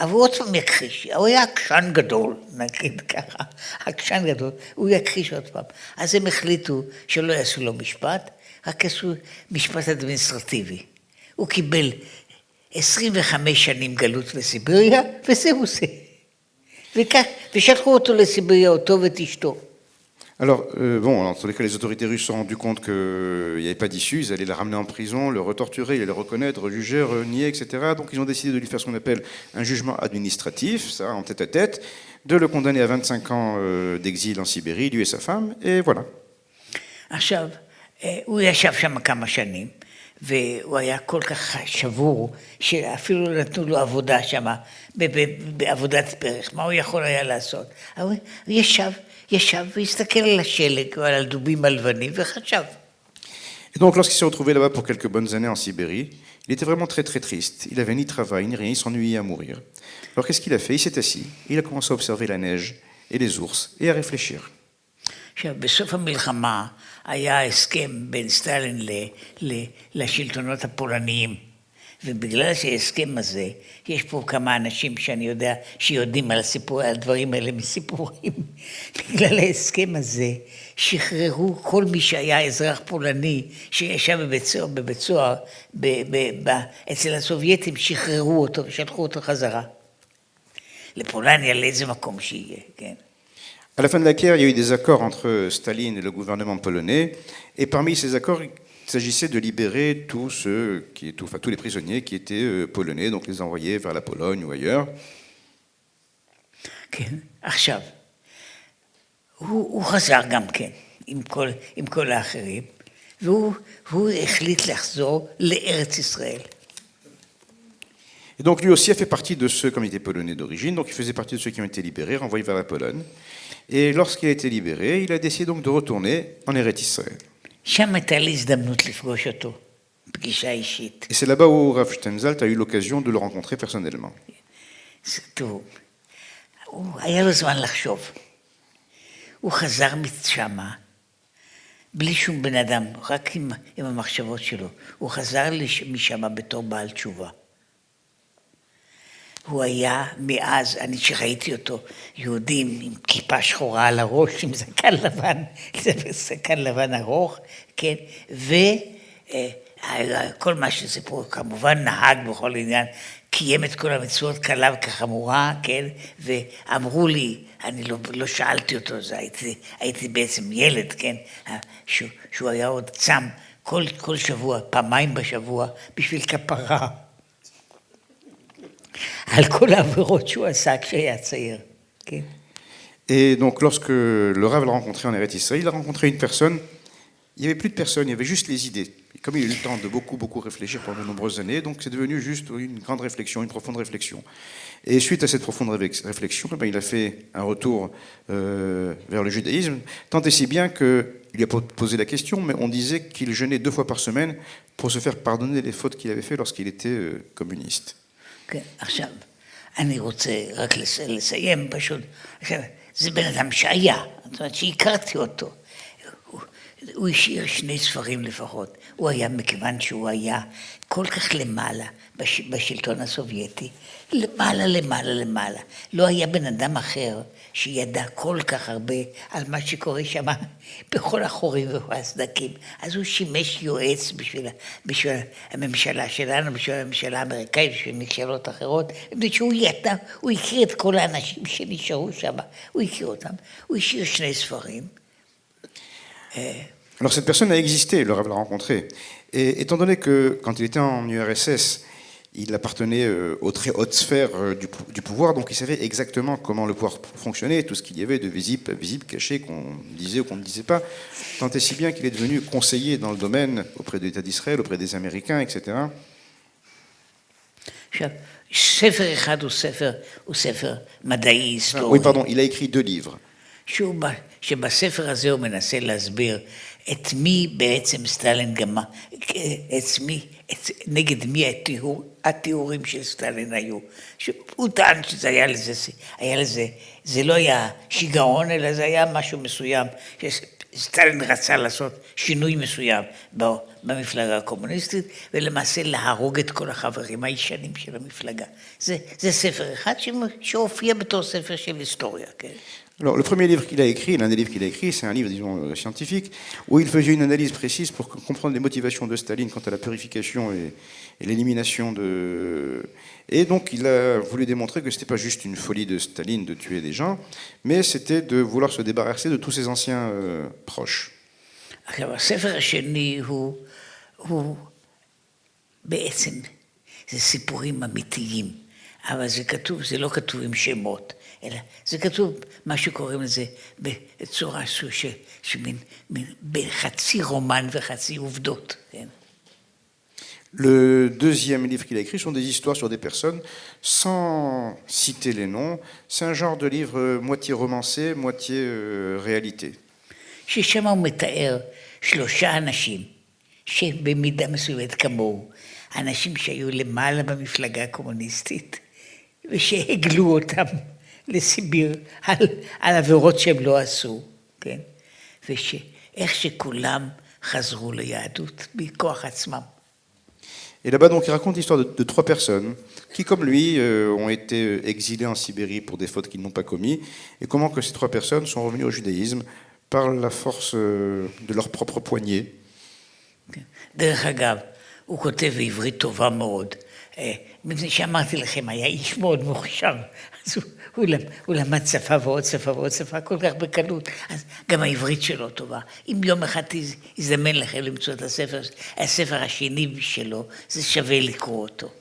אבל הוא עוד פעם יכחיש, הוא היה עקשן גדול, נגיד ככה, עקשן גדול, הוא יכחיש עוד פעם. אז הם החליטו שלא יעשו לו משפט, רק יעשו משפט אדמיניסטרטיבי. הוא קיבל 25 שנים גלות לסיביריה, וזהו זה. וכך, ושלחו אותו לסיביריה, אותו ואת אשתו. Alors, en tous les cas, les autorités russes se sont rendues compte qu'il n'y avait pas d'issue, ils allaient la ramener en prison, le retorturer, ils allaient le reconnaître, le juger, renier, etc. Donc, ils ont décidé de lui faire ce qu'on appelle un jugement administratif, ça, en tête à tête, de le condamner à 25 ans d'exil en Sibérie, lui et sa femme, et voilà. עכשיו, הוא ישב שם כמה שנים, והוא היה כל כך שבור, שאפילו נתנו לו עבודה שם, בעבודת פרח, מה הוא יכול היה לעשות? הוא ישב והסתכל על השלג, או על הדובים הלבנים, וחשב. Et donc, lorsqu'il s'est retrouvé là-bas pour quelques bonnes années en Sibérie, il était vraiment très très triste. Il n'avait ni travail, ni rien, il s'ennuyait à mourir. Alors, qu'est-ce qu'il a fait? Il s'est assis, il a commencé à observer la neige et les ours, et à réfléchir. עכשיו, בסוף המלחמה היה הסכם בין סטלין לשלטונות הפולניים, ובגלל שההסכם הזה, יש פה כמה אנשים שאני יודע, שיודעים על הדברים האלה מסיפורים, בגלל ההסכם הזה, שחררו כל מי שהיה אזרח פולני, שישב בבית סוהר, אצל הסובייטים, שחררו אותו ושלחו אותו חזרה. לפולניה, לאיזה מקום שיהיה, כן. À la fin de la guerre, il y a eu des accords entre Staline et le gouvernement polonais, et parmi ces accords, il s'agissait de libérer tous les prisonniers qui étaient polonais, donc les envoyer vers la Pologne ou ailleurs. כן, עכשיו, הוא חזר גם כן, עם כל האחרים, והוא החליט לחזור לארץ ישראל. Et donc lui aussi a fait partie de ceux, comme il était polonais d'origine, donc il faisait partie de ceux qui ont été libérés, renvoyés vers la Pologne. Et lorsqu'il a été libéré, il a décidé donc de retourner en Eretz Israël. שם הייתה לי הזדמנות לפגוש אותו, פגישה אישית. Et c'est là-bas où Rav Steinsaltz a eu l'occasion de le rencontrer personnellement. תראו, היה לו זמן לחשוב. הוא חזר משמה, בלי שום בן אדם, רק עם המחשבות שלו. הוא חזר משמה בתור בעל תשובה. הוא היה מאז, אני שראיתי אותו, יהודים עם כיפה שחורה על הראש, עם זקן לבן, זקן לבן ארוך, כן, וכל מה שזה פה, כמובן נהג בכל עניין, קיים את כל המצוות קלה וכחמורה, כן, ואמרו לי, אני לא שאלתי אותו, הייתי בעצם ילד, כן, שהוא היה עוד צם כל שבוע, פעמיים בשבוע, בשביל כפרה. על כל העבירות שהוא עשה כשהיה צעיר, כן. Et donc, lorsque le Rav l'a rencontré en Eretz Israël, il a rencontré une personne, il n'y avait plus de personne, il y avait juste les idées. Et comme il a eu le temps de beaucoup réfléchir pendant de nombreuses années, donc c'est devenu juste une grande réflexion, une profonde réflexion. Et suite à cette profonde réflexion, il a fait un retour vers le judaïsme, tant et si bien qu'il a posé la question, mais on disait qu'il jeûnait 2 fois par semaine pour se faire pardonner les fautes qu'il avait fait lorsqu'il était communiste. כן, עכשיו, אני רוצה רק לסיים פשוט, עכשיו, זה בן אדם שהיה, זאת אומרת שהכרתי אותו, הוא השאיר 2 ספרים לפחות. הוא היה, מכיוון שהוא היה כל כך למעלה בשלטון הסובייטי, למעלה. לא היה בן אדם אחר שידע כל כך הרבה על מה שקורה שם בכל החורים והסדקים. אז הוא שימש יועץ בשביל הממשלה שלנו, בשביל הממשלה האמריקאית, בשביל ממשלות אחרות. שהוא ידע, הוא הכיר את כל האנשים שנשארו שם, הוא הכיר אותם. הוא השאיר 2 ספרים. Alors cette personne a existé, le Rav l'a rencontré. Et étant donné que quand il était en URSS, il appartenait aux très hautes sphères du pouvoir, donc il savait exactement comment le pouvoir fonctionnait, tout ce qu'il y avait de visible, caché, qu'on disait ou qu'on ne disait pas, tant et si bien qu'il est devenu conseiller dans le domaine auprès de l'État d'Israël, auprès des Américains, etc. ספר אחד הוא ספר מדעי היסטורי. Oui, pardon, il a écrit 2 livres. שבספר הזה הוא מנסה להסביר את מי בעצם סטלין גמה, נגד מי התיאורים של סטלין היו. הוא טען שזה היה לזה, זה לא היה שיגעון, אלא זה היה משהו מסוים, שסטלין רצה לעשות שינוי מסוים במפלגה הקומוניסטית, ולמעשה להרוג את כל החברים הישנים של המפלגה. זה ספר אחד שהופיע בתור ספר של היסטוריה, כן? Alors, le premier livre qu'il a écrit, l'un des livres qu'il a écrit, c'est un livre, disons, scientifique, où il faisait une analyse précise pour comprendre les motivations de Staline quant à la purification et l'élimination de... Et donc, il a voulu démontrer que ce n'était pas juste une folie de Staline de tuer des gens, mais c'était de vouloir se débarrasser de tous ses anciens proches. הספר השני הוא בעצם, זה סיפורים אמיתיים, אבל זה לא כתוב עם שמות. אלא זה כתוב, מה שקוראים לזה, בצורה שמין בחצי רומן וחצי עובדות. כן? Le deuxième livre qu'il a écrit sont des histoires sur des personnes sans citer les noms. C'est un genre de livre moitié romancé, moitié réalité. ששם הוא מתאר 3 אנשים שבמידה מסוימת כמוהו, אנשים שהיו למעלה במפלגה הקומוניסטית ושהגלו אותם לסיביר על עבירות שהם לא עשו, כן? ואיך שכולם חזרו ליהדות בכוח עצמם. Et là-bas, donc, il raconte l'histoire de 3 personnes qui, comme lui, ont été exilées en Sibérie pour des fautes qu'ils n'ont pas commises, et comment que ces 3 personnes sont revenues au judaïsme par la force de leur propre poignée. דרך אגב, הוא כותב בעברית טובה מאוד. מפני שאמרתי לכם, היה איש מאוד מוכשר, אז הוא למד שפה ועוד שפה ועוד שפה כל כך בקלות, אז גם העברית שלו טובה. אם יום אחד יזמן לכם למצוא את הספר השני שלו, זה שווה לקרוא אותו.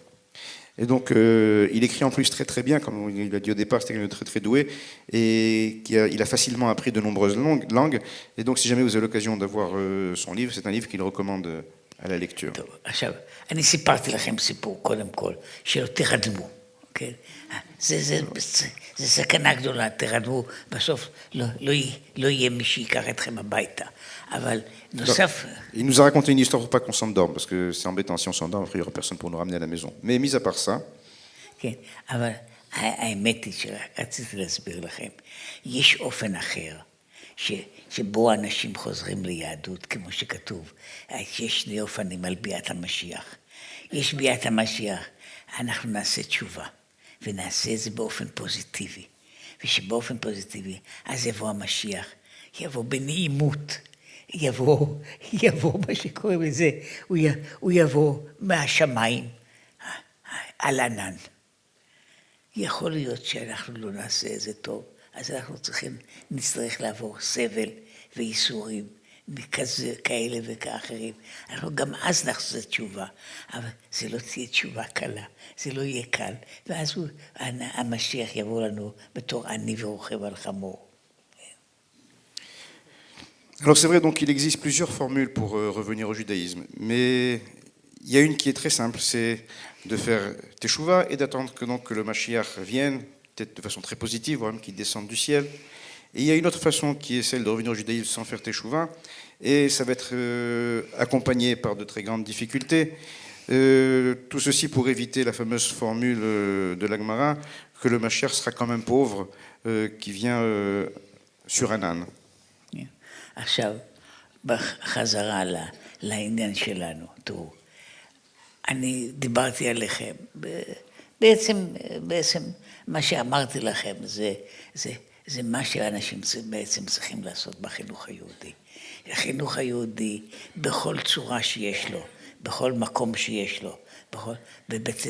Et donc, il écrit en plus très très bien, comme il a dit au départ, c'était quelqu'un de très très doué, et il a facilement appris de nombreuses langues. Et donc, si jamais vous avez l'occasion d'avoir son livre, c'est un livre qu'il recommande à la lecture. טוב, עכשיו, אני סיפרתי לכם סיפור, קודם כל, שלא תרדמו, כן? זה סכנה גדולה, תרדמו, בסוף לא יהיה מי שיקח אתכם הביתה. אבל נוסף... Il nous a raconté une histoire pour pas qu'on s'endorme, parce que c'est embêtant si on s'endorme, après il n'y aura personne pour nous ramener à la maison. Mais mis à part ça... כן, אבל האמת היא שרציתי להסביר לכם, יש אופן אחר, שבו אנשים חוזרים ליהדות, כמו שכתוב, יש 2 אופנים על ביאת המשיח. יש ביאת המשיח, אנחנו נעשה תשובה, ונעשה את זה באופן פוזיטיבי. ושבאופן פוזיטיבי, אז יבוא המשיח, יבוא בנעימות, יבוא מה שקוראים לזה, הוא יבוא מהשמיים, על ענן. יכול להיות שאנחנו לא נעשה את זה טוב, אז אנחנו נצטרך לעבור סבל ואיסורים כאלה וכאחרים. אנחנו גם אז נחזור תשובה, אבל זה לא תהיה תשובה קלה, זה לא יהיה קל. ואז המשיח יבוא לנו בתור עני ורוכב על חמור. Alors c'est vrai, donc il existe plusieurs formules pour revenir au judaïsme, mais il y a une qui est très simple, c'est de faire teshuva et d'attendre que le Mashiach vienne, peut-être de façon très positive, voire même qu'il descende du ciel. Et il y a une autre façon qui est celle de revenir au judaïsme sans faire teshuva, et ça va être accompagné par de très grandes difficultés. Tout ceci pour éviter la fameuse formule de l'Agmara, que le Mashiach sera quand même pauvre, qui vient sur un âne. עכשיו, בחזרה לעניין שלנו. תראו, אני דיברתי עליכם. בעצם מה שאמרתי לכם זה מה שאנשים בעצם צריכים לעשות בחינוך היהודי. החינוך היהודי בכל צורה שיש לו, בכל מקום שיש לו, בבית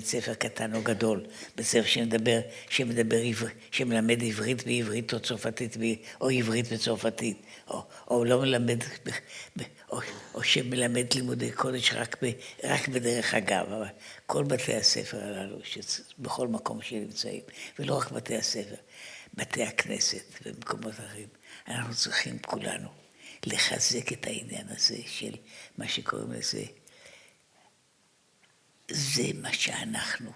ספר קטן או גדול, בית ספר שמלמד עברית בעברית או צרפתית או עברית וצרפתית, או לא מלמד, או שמלמד לימודי קודש רק בדרך אגב, אבל כל בתי הספר הללו, בכל מקום שנמצאים, ולא רק בתי הספר, בתי הכנסת ומקומות אחרים, אנחנו צריכים כולנו לחזק את העניין הזה של מה שקוראים לזה, זה מה שאנחנו,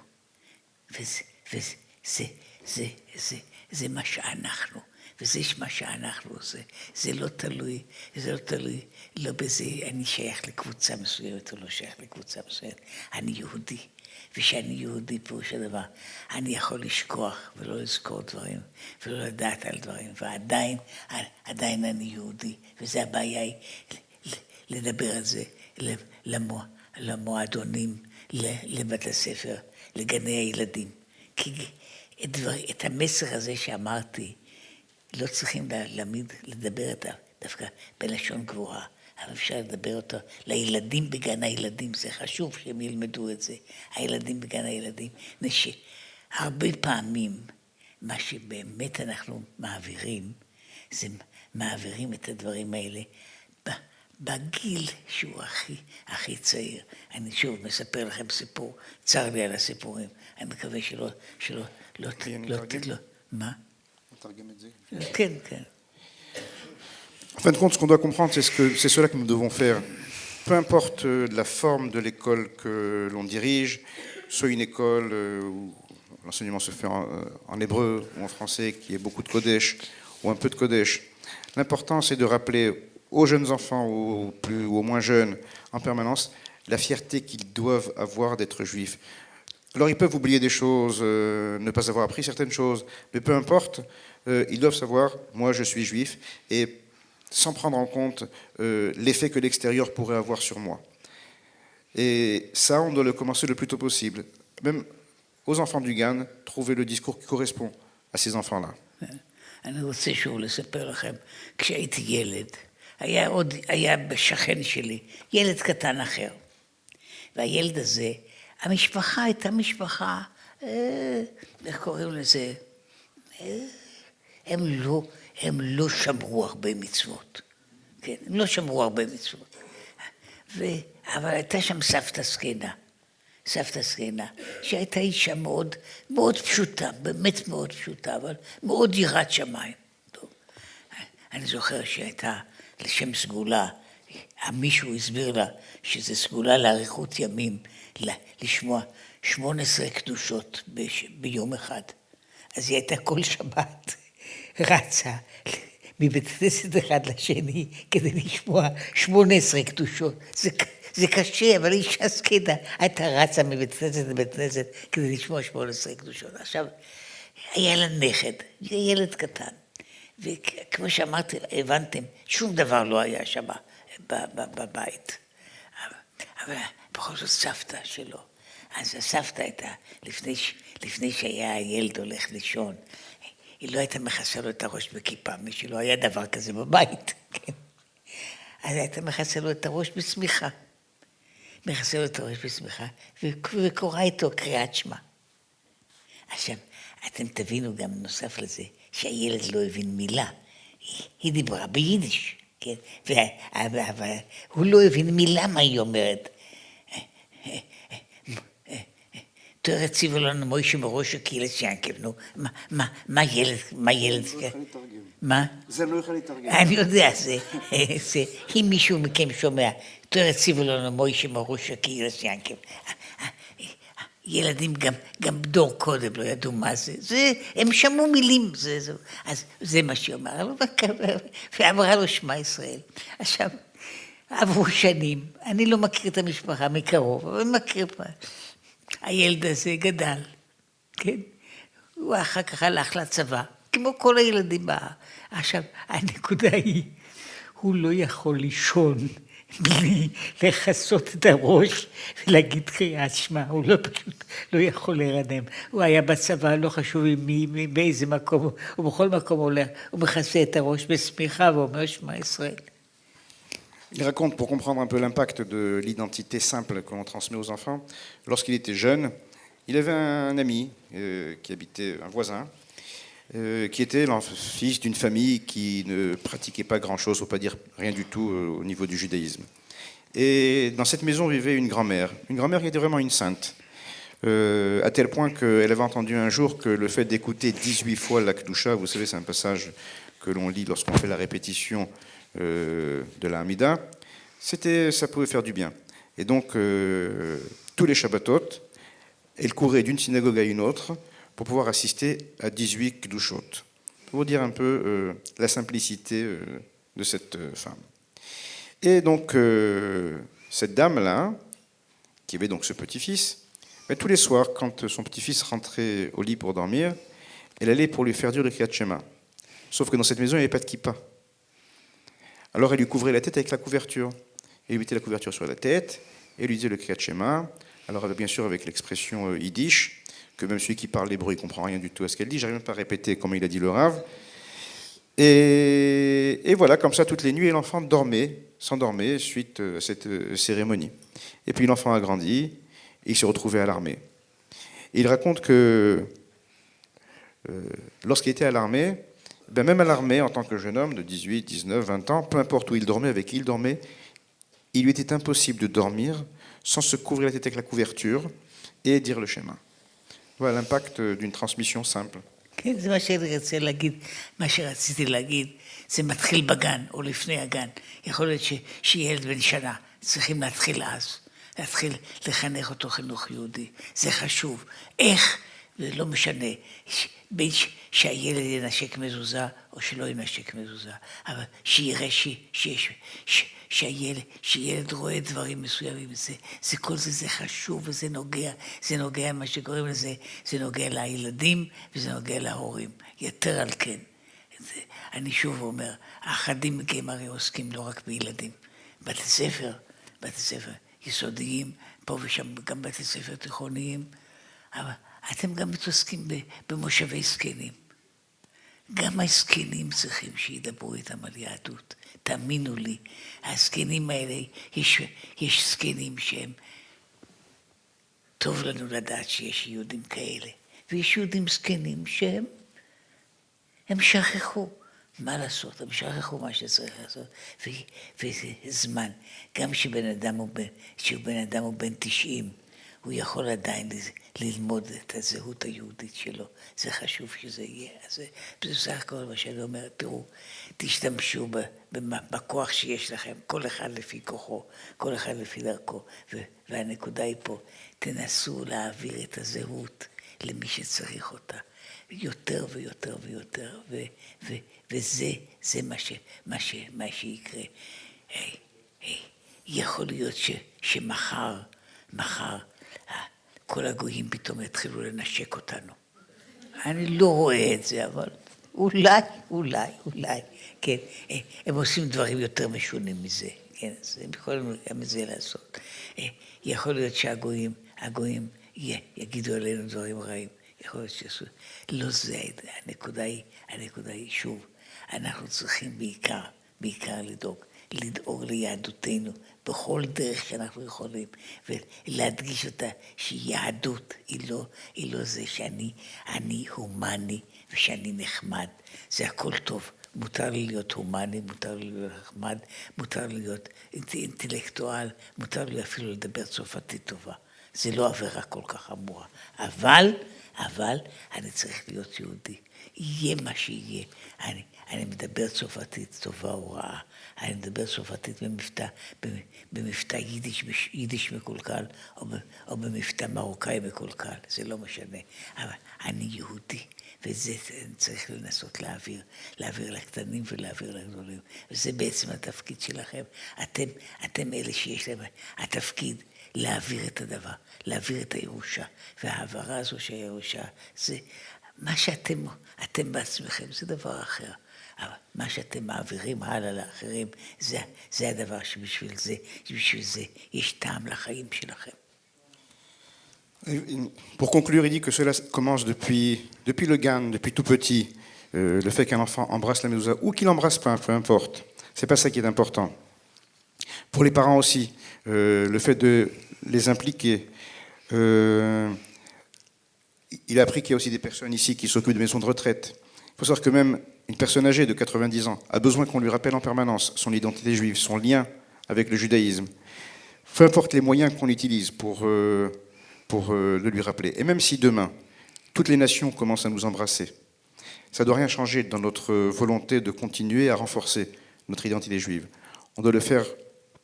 זה מה שאנחנו, וזה מה שאנחנו עושה. זה לא תלוי לא בזה אני שייך לקבוצה מסוימת או לא שייך לקבוצה מסוימת. אני יהודי, ושאני יהודי פירוש הדבר, אני יכול לשכוח ולא לזכור דברים, ולא לדעת על דברים, ועדיין אני יהודי, וזה הבעיה היא לדבר על זה למועדונים, לבית הספר, לגני הילדים. כי את המסר הזה שאמרתי, לא צריכים לדבר אותה דווקא בלשון גבוהה, אבל אפשר לדבר אותו לילדים בגן הילדים, זה חשוב שהם ילמדו את זה, הילדים בגן הילדים. הרבה פעמים מה שבאמת אנחנו מעבירים, זה מעבירים את הדברים האלה בגיל שהוא הכי צעיר. אני שוב מספר לכם סיפור, צר לי על הסיפורים, אני מקווה שלא מה? כן. En fin de compte, ce qu'on doit comprendre, c'est cela que nous devons faire. Peu importe la forme de l'école que l'on dirige, soit une école où l'enseignement se fait en hébreu ou en français, qui ait beaucoup de Kodesh ou un peu de Kodesh. L'important, c'est de rappeler aux jeunes enfants ou aux moins jeunes en permanence la fierté qu'ils doivent avoir d'être juifs. Alors ils peuvent oublier des choses, ne pas avoir appris certaines choses, mais peu importe, ils doivent savoir, moi je suis juif, et sans prendre en compte l'effet que l'extérieur pourrait avoir sur moi. Et ça, on doit le commencer le plus tôt possible. Même aux enfants du GAN, trouver le discours qui correspond à ces enfants-là. אני רוצה שוב לספר לכם, כשהייתי ילד, היה בשכן שלי, ילד קטן אחר. והילד הזה, המשפחה הייתה משפחה, איך קוראים לזה? הם לא שמרו הרבה מצוות. כן, הם לא שמרו הרבה מצוות. אבל הייתה שם סבתא זקנה, שהייתה אישה מאוד, מאוד פשוטה, באמת מאוד פשוטה, אבל מאוד יראת שמיים. טוב. אני זוכר שהייתה לשם סגולה, מישהו הסביר לה שזה סגולה לאריכות ימים, לשמוע 18 קדושות ביום אחד. אז היא הייתה כל שבת רצה מבית כנסת אחד לשני כדי לשמוע 18 קדושות. זה קשה, אבל אישה זקנה הייתה רצה מבית כנסת לבית כנסת כדי לשמוע 18 קדושות. עכשיו, היה לה נכד, ילד קטן, וכמו שאמרתי, הבנתם, שום דבר לא היה שם בבית. אבל בכל זאת סבתא שלו. אז הסבתא הייתה, לפני שהיה הילד הולך לישון, היא לא הייתה מכסה לו את הראש בכיפה, מי שלא היה דבר כזה בבית, כן? אז הייתה מכסה לו את הראש בשמיכה. מכסה לו את הראש בשמיכה, וקורא איתו קריאת שמע. עכשיו, אתם תבינו גם נוסף לזה, שהילד לא הבין מילה. היא דיברה ביידיש, כן? אבל הוא לא הבין מילה מה היא אומרת. תראה ציוו לנו מוישה מראש הקהילת שיינקב, נו, מה ילד? זה לא יכול לתרגם. מה? זה לא יכול לתרגם. אני יודע, אם מישהו מכם שומע, תראה ציוו לנו מוישה מראש הקהילת שיינקב. ילדים גם דור קודם לא ידעו מה זה, הם שמעו מילים, אז זה מה שהיא אומרת, ואמרה לו שמע ישראל. עכשיו, עברו שנים, אני לא מכיר את המשפחה מקרוב, אבל מכיר פעם. הילד הזה גדל, כן? הוא אחר כך הלך לצבא, כמו כל הילדים בה. עכשיו, הנקודה היא, הוא לא יכול לישון בלי לחסות את הראש ולהגיד קריאת שמע, הוא לא פשוט לא יכול להירדם. הוא היה בצבא, לא חשוב באיזה מקום, הוא בכל מקום הולך, הוא מכסה את הראש בשמיכה ואומר שמע ישראל. Il raconte, pour comprendre un peu l'impact de l'identité simple que l'on transmet aux enfants, lorsqu'il était jeune, il avait un ami qui habitait, un voisin, qui était le fils d'une famille qui ne pratiquait pas grand-chose, faut pas dire rien du tout au niveau du judaïsme. Et dans cette maison vivait une grand-mère qui était vraiment une sainte, à tel point qu'elle avait entendu un jour que le fait d'écouter 18 fois la Kedusha, vous savez, c'est un passage que l'on lit lorsqu'on fait la répétition de la Hamida, ça pouvait faire du bien. Et donc, tous les Shabbatot, elle courait d'une synagogue à une autre pour pouvoir assister à 18 Kedushot. Pour vous dire un peu la simplicité de cette femme. Et donc, cette dame-là, qui avait donc ce petit-fils, mais tous les soirs, quand son petit-fils rentrait au lit pour dormir, elle allait pour lui faire dire le Kriyat Shema. Sauf que dans cette maison, il n'y avait pas de kippa. Alors elle lui couvrait la tête avec la couverture. Elle lui mettait la couverture sur la tête et lui disait le Kriyat Shema. Alors bien sûr avec l'expression yiddish, que même celui qui parle l'hébreu ne comprend rien du tout à ce qu'elle dit. J'arrive même pas à répéter comment il a dit le Rav. Et voilà, comme ça, toutes les nuits, l'enfant s'endormait suite à cette cérémonie. Et puis l'enfant a grandi et il s'est retrouvé à l'armée. Et il raconte que lorsqu'il était à l'armée, même à l'armée, en tant que jeune homme de 18, 19, 20 ans, peu importe où il dormait, avec qui il dormait, il lui était impossible de dormir sans se couvrir la tête avec la couverture et dire le schéma. Voilà l'impact d'une transmission simple. כן, זה מה שרציתי להגיד, זה מתחיל בגן או לפני הגן. יכול להיות שילד בן שנה צריכים להתחיל לחנך אותו חינוך יהודי. זה חשוב. איך? זה לא משנה. בין שהילד ינשק מזוזה או שלא ינשק מזוזה. אבל שיראה שילד רואה דברים מסוימים. כל זה חשוב וזה נוגע. זה נוגע מה שקוראים לזה, זה נוגע לילדים וזה נוגע להורים. יותר על כן. אני שוב אומר, האחדים מכם הרי עוסקים לא רק בילדים. בתי ספר יסודיים, פה ושם גם בתי ספר תיכוניים, אבל אתם גם מתעסקים במושבי זקנים. גם הזקנים צריכים שידברו איתם על יהדות. תאמינו לי, הזקנים האלה, יש זקנים שהם, טוב לנו לדעת שיש יהודים כאלה. ויש יהודים זקנים שהם שכחו. מה לעשות? הם שכחו מה שצריך לעשות. וזה זמן. גם כשבן אדם הוא בן 90, הוא יכול עדיין ללמוד את הזהות היהודית שלו. זה חשוב שזה יהיה. אז זה בסך הכל מה שאני אומר, תראו, תשתמשו בכוח שיש לכם, כל אחד לפי כוחו, כל אחד לפי דרכו. והנקודה היא פה, תנסו להעביר את הזהות למי שצריך אותה. יותר ויותר ויותר, וזה מה שיקרה. יכול להיות שמחר, כל הגויים פתאום יתחילו לנשק אותנו. אני לא רואה את זה, אבל אולי, כן, הם עושים דברים יותר משונים מזה, כן, אז הם יכולים גם את זה לעשות. יכול להיות שהגויים יגידו עלינו דברים רעים, יכול להיות שעשו, לא זה, הנקודה היא שוב, אנחנו צריכים בעיקר לדאוג ליהדותנו, בכל דרך שאנחנו יכולים, ולהדגיש אותה שיהדות היא לא זה שאני הומני ושאני נחמד, זה הכל טוב. מותר לי להיות הומני, מותר לי להיות נחמד, מותר לי להיות אינטלקטואל, מותר לי אפילו לדבר צרפתית טובה. זה לא עבירה כל כך חמורה. אבל אני צריך להיות יהודי. יהיה מה שיהיה. אני מדבר צרפתית טובה או רעה. אני מדבר צרפתית במבטא יידיש מקולקל, או במבטא מרוקאי מקולקל. זה לא משנה. אבל אני יהודי. וזה צריך לנסות להעביר לקטנים ולהעביר לגדולים. וזה בעצם התפקיד שלכם. אתם אלה שיש להם התפקיד להעביר את הדבר, להעביר את הירושה. והעברה הזו של הירושה, זה מה שאתם בעצמכם, זה דבר אחר. אבל מה שאתם מעבירים הלאה לאחרים, זה הדבר שבשביל זה יש טעם לחיים שלכם. Pour conclure, il dit que cela commence depuis le GAN, depuis tout petit. Le fait qu'un enfant embrasse la mezouza, ou qu'il n'embrasse pas, peu importe. C'est pas ça qui est important. Pour les parents aussi, le fait de les impliquer. Il a appris qu'il y a aussi des personnes ici qui s'occupent de maisons de retraite. Il faut savoir que même une personne âgée de 90 ans a besoin qu'on lui rappelle en permanence son identité juive, son lien avec le judaïsme. Peu importe les moyens qu'on utilise pour le lui rappeler. Et même si demain, toutes les nations commencent à nous embrasser, ça ne doit rien changer dans notre volonté de continuer à renforcer notre identité juive. On doit le faire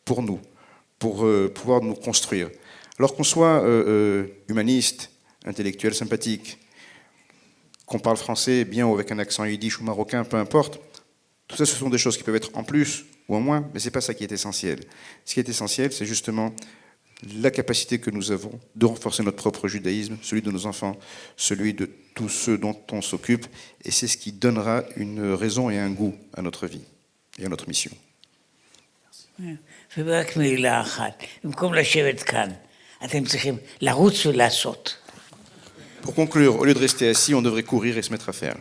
pour nous, pour pouvoir nous construire. Alors qu'on soit humaniste, intellectuel, sympathique, qu'on parle français bien ou avec un accent yiddish ou marocain, peu importe, tout ça, ce sont des choses qui peuvent être en plus ou en moins, mais ce n'est pas ça qui est essentiel. Ce qui est essentiel, c'est justement la capacité que nous avons de renforcer notre propre judaïsme, celui de nos enfants, celui de tous ceux dont on s'occupe, et c'est ce qui donnera une raison et un goût à notre vie et à notre mission. ורק מילה אחת, במקום לשבת כאן, אתם צריכים לרוץ ולעשות. Pour conclure, au lieu de rester assis, on devrait courir et se mettre à faire.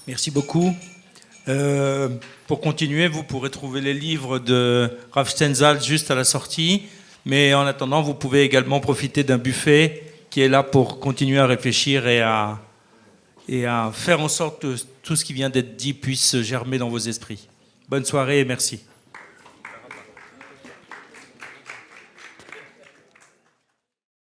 Merci beaucoup. Pour continuer, vous pourrez trouver les livres de Rav Stenzal juste à la sortie. Mais en attendant, vous pouvez également profiter d'un buffet qui est là pour continuer à réfléchir et à faire en sorte que tout ce qui vient d'être dit puisse germer dans vos esprits. Bonne soirée et merci.